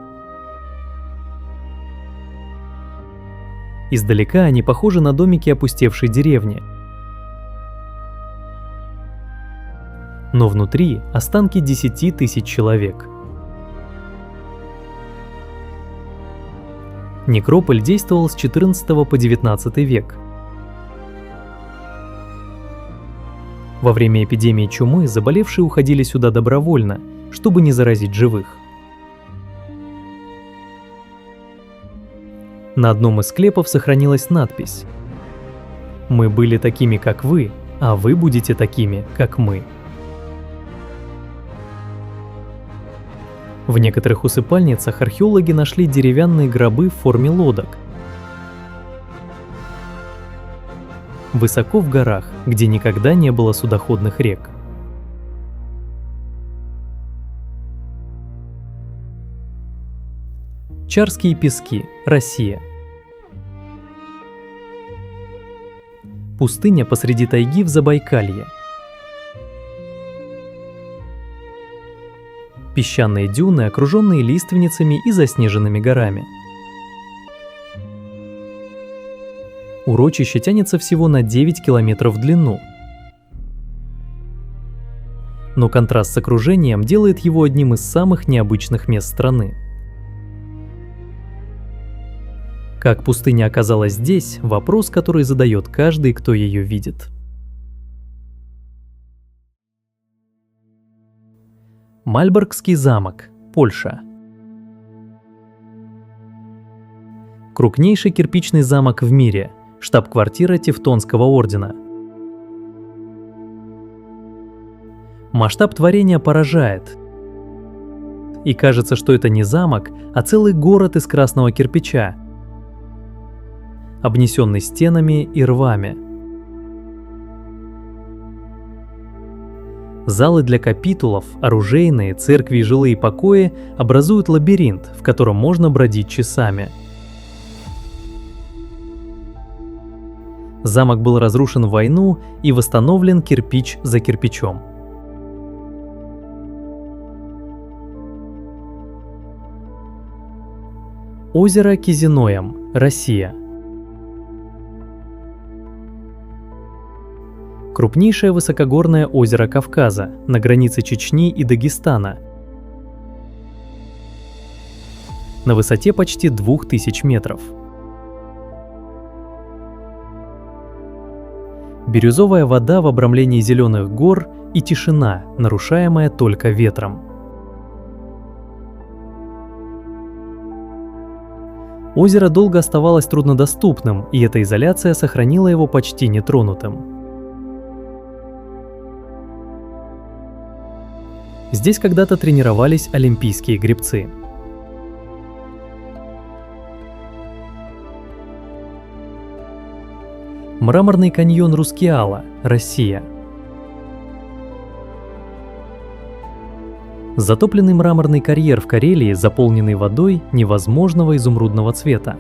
Издалека они похожи на домики опустевшей деревни. Но внутри останки 10 тысяч человек. Некрополь действовал с 14 по 19 век. Во время эпидемии чумы заболевшие уходили сюда добровольно, чтобы не заразить живых. На одном из склепов сохранилась надпись: «Мы были такими, как вы, а вы будете такими, как мы». В некоторых усыпальницах археологи нашли деревянные гробы в форме лодок. Высоко в горах, где никогда не было судоходных рек. Чарские пески, Россия. Пустыня посреди тайги в Забайкалье. Песчаные дюны, окруженные лиственницами и заснеженными горами. Урочище тянется всего на 9 километров в длину. Но контраст с окружением делает его одним из самых необычных мест страны. Как пустыня оказалась здесь – вопрос, который задает каждый, кто ее видит. Мальборгский замок, Польша. Крупнейший кирпичный замок в мире, штаб-квартира Тевтонского ордена. Масштаб творения поражает. И кажется, что это не замок, а целый город из красного кирпича, обнесенный стенами и рвами. Залы для капитулов, оружейные, церкви и жилые покои образуют лабиринт, в котором можно бродить часами. Замок был разрушен в войну и восстановлен кирпич за кирпичом. Озеро Кизиноям, Россия. Крупнейшее высокогорное озеро Кавказа на границе Чечни и Дагестана. На высоте почти 2000 метров. бирюзовая вода в обрамлении зеленых гор и тишина, нарушаемая только ветром. Озеро долго оставалось труднодоступным, и эта изоляция сохранила его почти нетронутым. Здесь когда-то тренировались олимпийские гребцы. Мраморный каньон Рускеала, Россия. Затопленный мраморный карьер в Карелии, заполненный водой невозможного изумрудного цвета.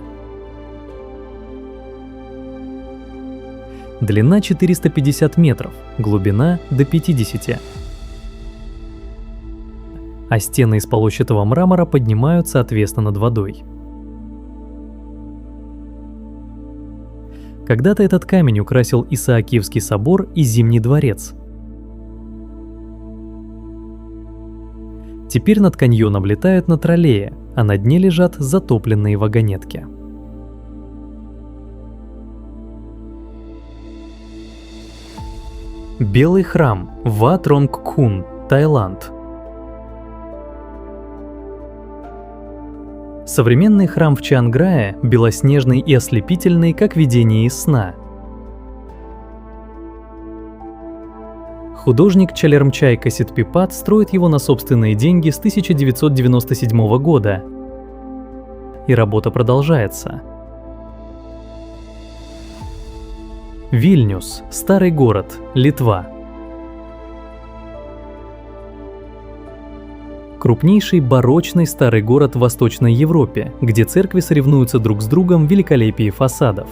Длина 450 метров, глубина до 50. А стены из полощатого мрамора поднимаются отвесно над водой. Когда-то этот камень украсил Исаакиевский собор и Зимний дворец. Теперь над каньоном летают на троллее, а на дне лежат затопленные вагонетки. Белый храм, Wat Rong Khun, Таиланд. Современный храм в Чанграе белоснежный и ослепительный, как видение из сна. Художник Чалермчай Каситпипат строит его на собственные деньги с 1997 года. И работа продолжается. Вильнюс, старый город, Литва. Крупнейший барочный старый город в Восточной Европе, где церкви соревнуются друг с другом в великолепии фасадов.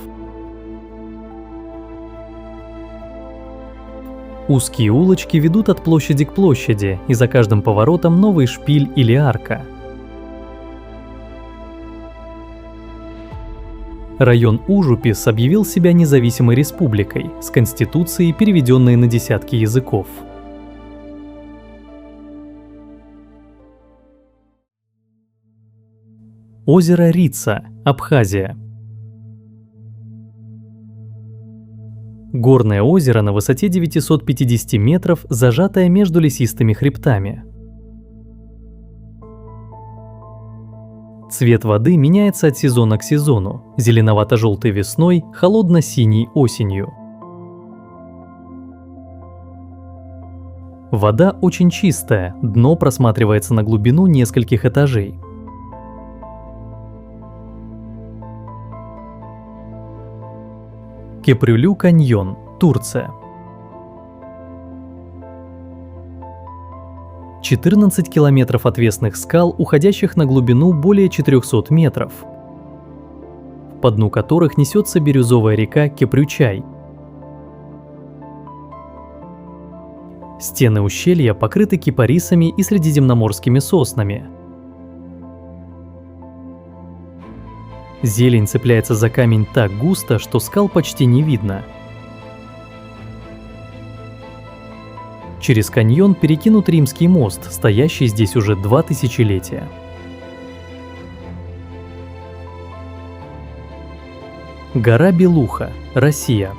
Узкие улочки ведут от площади к площади, и за каждым поворотом новый шпиль или арка. Район Ужупис объявил себя независимой республикой, с конституцией, переведенной на десятки языков. Озеро Рица, Абхазия. Горное озеро на высоте 950 метров, зажатое между лесистыми хребтами. Цвет воды меняется от сезона к сезону: зеленовато-желтый весной, холодно-синий осенью. Вода очень чистая, дно просматривается на глубину нескольких этажей. Кепрюлю каньон, Турция. 14 километров отвесных скал, уходящих на глубину более 400 метров, по дну которых несется бирюзовая река Кепрючай. Стены ущелья покрыты кипарисами и средиземноморскими соснами. Зелень цепляется за камень так густо, что скал почти не видно. Через каньон перекинут римский мост, стоящий здесь уже 2 тысячелетия. Гора Белуха, Россия.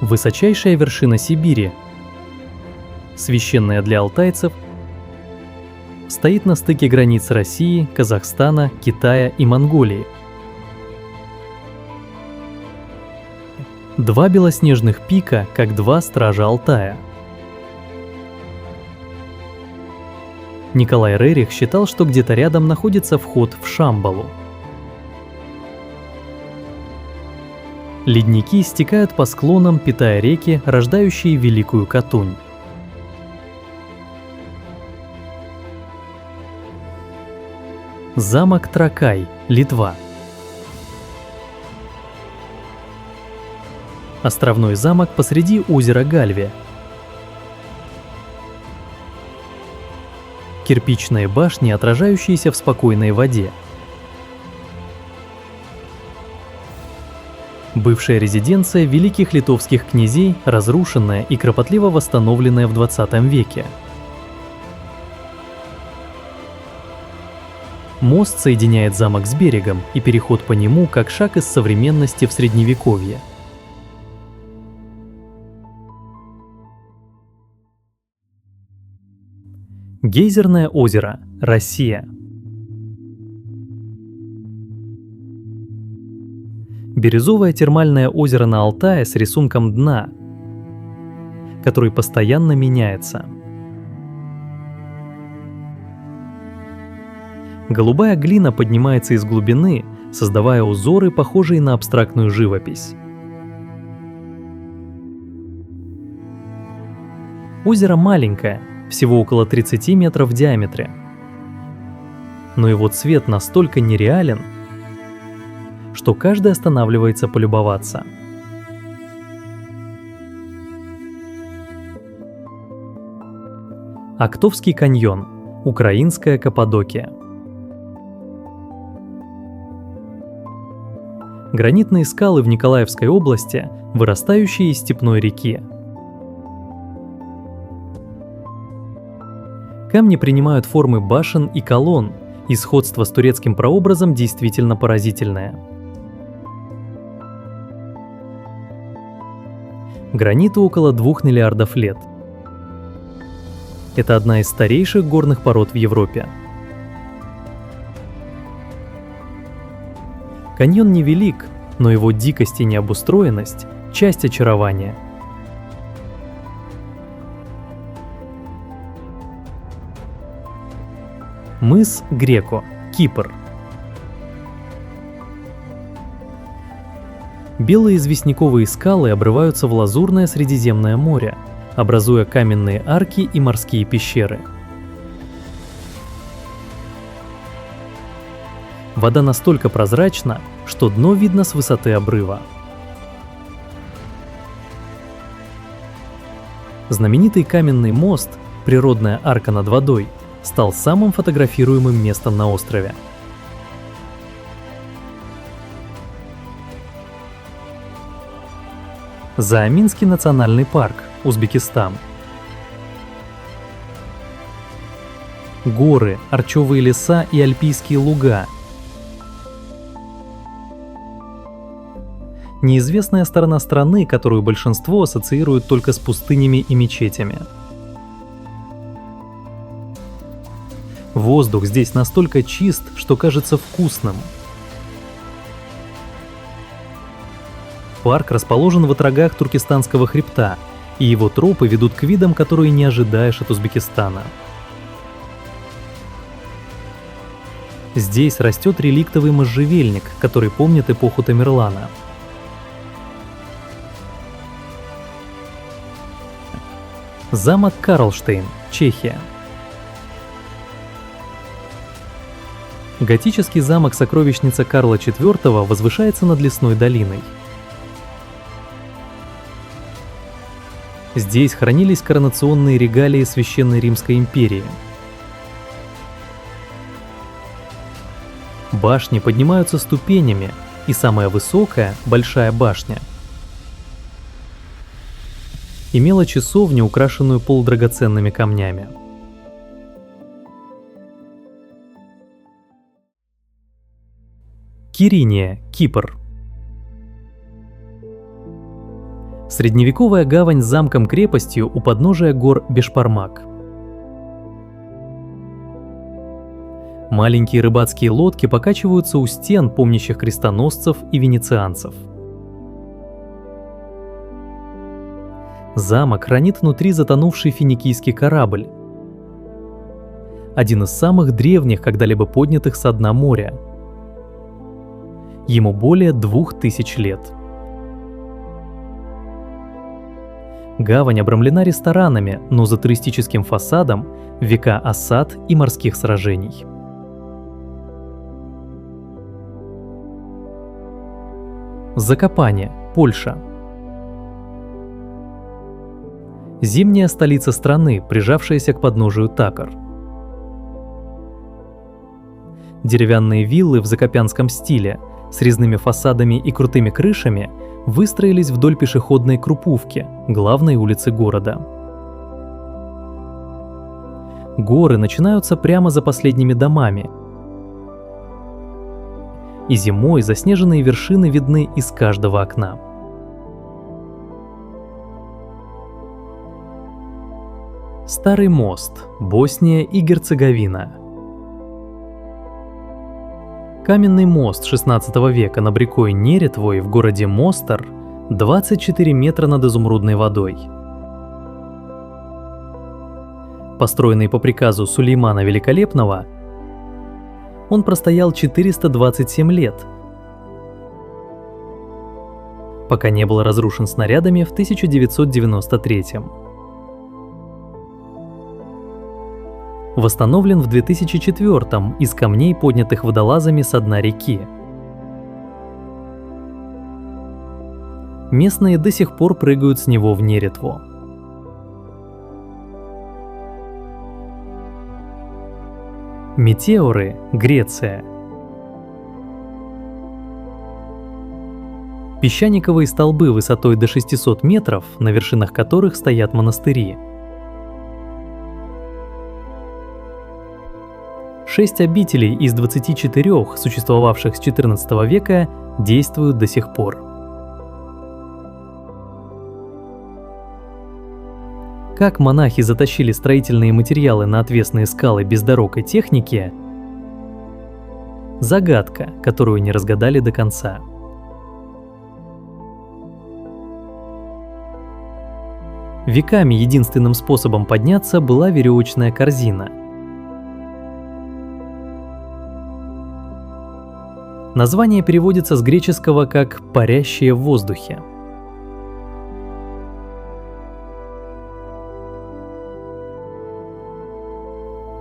Высочайшая вершина Сибири, священная для алтайцев, стоит на стыке границ России, Казахстана, Китая и Монголии. 2 белоснежных пика, как 2 стража Алтая. Николай Рерих считал, что где-то рядом находится вход в Шамбалу. Ледники стекают по склонам, питая реки, рождающие Великую Катунь. Замок Тракай, Литва. Островной замок посреди озера Гальве. Кирпичные башни, отражающиеся в спокойной воде. Бывшая резиденция великих литовских князей, разрушенная и кропотливо восстановленная в 20 веке. Мост соединяет замок с берегом, и переход по нему как шаг из современности в Средневековье. Гейзерное озеро, Россия. Бирюзовое термальное озеро на Алтае с рисунком дна, который постоянно меняется. Голубая глина поднимается из глубины, создавая узоры, похожие на абстрактную живопись. Озеро маленькое, всего около 30 метров в диаметре. Но его цвет настолько нереален, что каждый останавливается полюбоваться. Октовский каньон, украинская Каппадокия. Гранитные скалы в Николаевской области, вырастающие из степной реки. Камни принимают формы башен и колонн, и сходство с турецким прообразом действительно поразительное. Граниту около 2 миллиардов лет. Это одна из старейших горных пород в Европе. Каньон невелик, но его дикость и необустроенность – часть очарования. Мыс Греко, Кипр. Белые известняковые скалы обрываются в лазурное Средиземное море, образуя каменные арки и морские пещеры. Вода настолько прозрачна, что дно видно с высоты обрыва. Знаменитый каменный мост, природная арка над водой, стал самым фотографируемым местом на острове. Заоминский национальный парк, Узбекистан. Горы, орчевые леса и альпийские луга. Неизвестная сторона страны, которую большинство ассоциирует только с пустынями и мечетями. Воздух здесь настолько чист, что кажется вкусным. Парк расположен в отрогах Туркестанского хребта, и его тропы ведут к видам, которые не ожидаешь от Узбекистана. Здесь растет реликтовый можжевельник, который помнит эпоху Тамерлана. Замок Карлштейн, Чехия. Готический замок-сокровищница Карла IV возвышается над лесной долиной. Здесь хранились коронационные регалии Священной Римской империи. Башни поднимаются ступенями, и самая высокая, Большая башня, имела часовню, украшенную полудрагоценными камнями. Кириния, Кипр. Средневековая гавань с замком-крепостью у подножия гор Бешпармак. Маленькие рыбацкие лодки покачиваются у стен, помнящих крестоносцев и венецианцев. Замок хранит внутри затонувший финикийский корабль, один из самых древних, когда-либо поднятых со дна моря. Ему более 2000 лет. Гавань обрамлена ресторанами, но за туристическим фасадом века осад и морских сражений. Закопане, Польша. Зимняя столица страны, прижавшаяся к подножию Такар. Деревянные виллы в закопянском стиле с резными фасадами и крутыми крышами выстроились вдоль пешеходной Крупувки, главной улицы города. Горы начинаются прямо за последними домами, и зимой заснеженные вершины видны из каждого окна. Старый мост, Босния и Герцеговина. Каменный мост XVI века над рекой Неретвой в городе Мостар 24 метра над изумрудной водой. Построенный по приказу Сулеймана Великолепного, он простоял 427 лет, пока не был разрушен снарядами в 1993. Восстановлен в 2004 из камней, поднятых водолазами со дна реки. Местные до сих пор прыгают с него в Неретву. Метеоры, Греция. Песчаниковые столбы высотой до 600 метров, на вершинах которых стоят монастыри. 6 обителей из 24, существовавших с XIV века, действуют до сих пор. Как монахи затащили строительные материалы на отвесные скалы без дорог и техники – загадка, которую не разгадали до конца. Веками единственным способом подняться была веревочная корзина. Название переводится с греческого как «парящее в воздухе».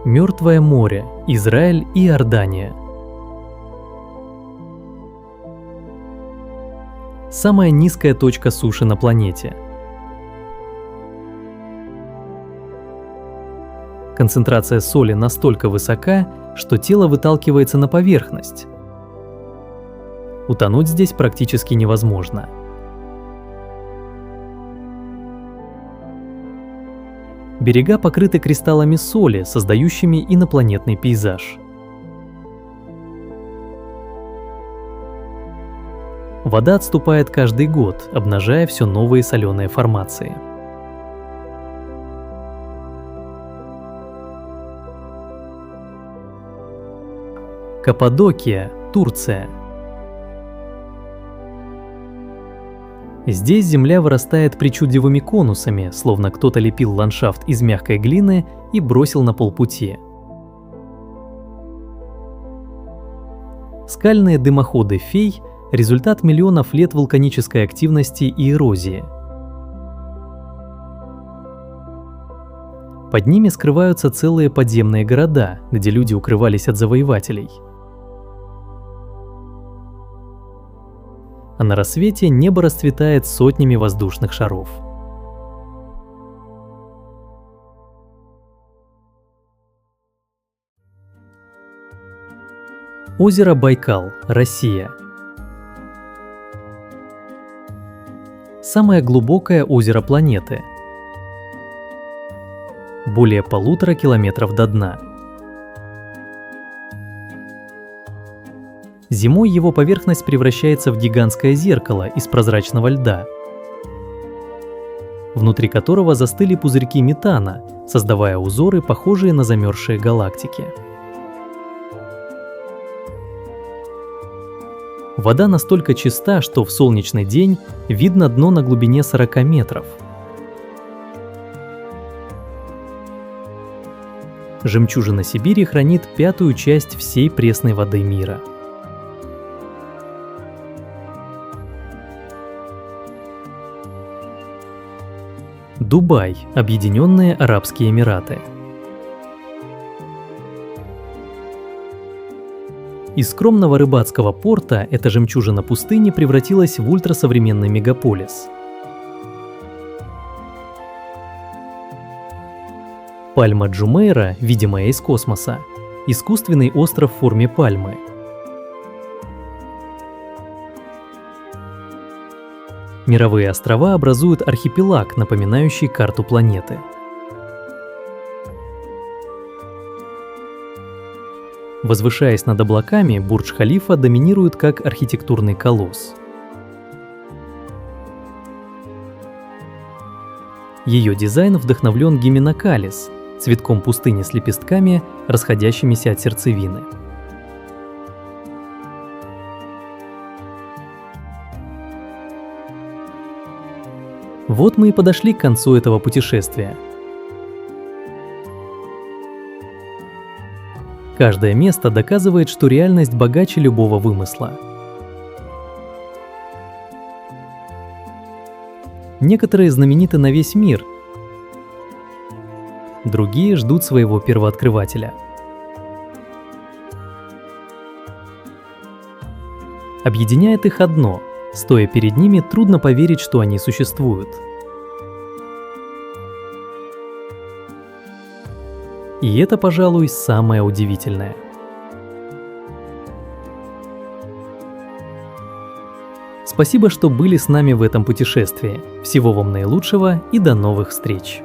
Мертвое море, Израиль и Иордания. Самая низкая точка суши на планете. Концентрация соли настолько высока, что тело выталкивается на поверхность. Утонуть здесь практически невозможно. Берега покрыты кристаллами соли, создающими инопланетный пейзаж. Вода отступает каждый год, обнажая все новые соленые формации. Каппадокия, Турция. Здесь земля вырастает причудливыми конусами, словно кто-то лепил ландшафт из мягкой глины и бросил на полпути. Скальные дымоходы Фей – результат миллионов лет вулканической активности и эрозии. Под ними скрываются целые подземные города, где люди укрывались от завоевателей. А на рассвете небо расцветает сотнями воздушных шаров. Озеро Байкал, Россия. Самое глубокое озеро планеты. Более 1,5 километров до дна. Зимой его поверхность превращается в гигантское зеркало из прозрачного льда, внутри которого застыли пузырьки метана, создавая узоры, похожие на замерзшие галактики. Вода настолько чиста, что в солнечный день видно дно на глубине 40 метров. Жемчужина Сибири хранит 1/5 часть всей пресной воды мира. Дубай, Объединенные Арабские Эмираты. Из скромного рыбацкого порта эта жемчужина пустыни превратилась в ультрасовременный мегаполис. Пальма Джумейра, видимая из космоса, искусственный остров в форме пальмы. Мировые острова образуют архипелаг, напоминающий карту планеты. Возвышаясь над облаками, Бурдж-Халифа доминирует как архитектурный колосс. Ее дизайн вдохновлен гименокалис, цветком пустыни с лепестками, расходящимися от сердцевины. Вот мы и подошли к концу этого путешествия. Каждое место доказывает, что реальность богаче любого вымысла. Некоторые знамениты на весь мир, другие ждут своего первооткрывателя. Объединяет их одно: стоя перед ними, трудно поверить, что они существуют. И это, пожалуй, самое удивительное. Спасибо, что были с нами в этом путешествии. Всего вам наилучшего и до новых встреч!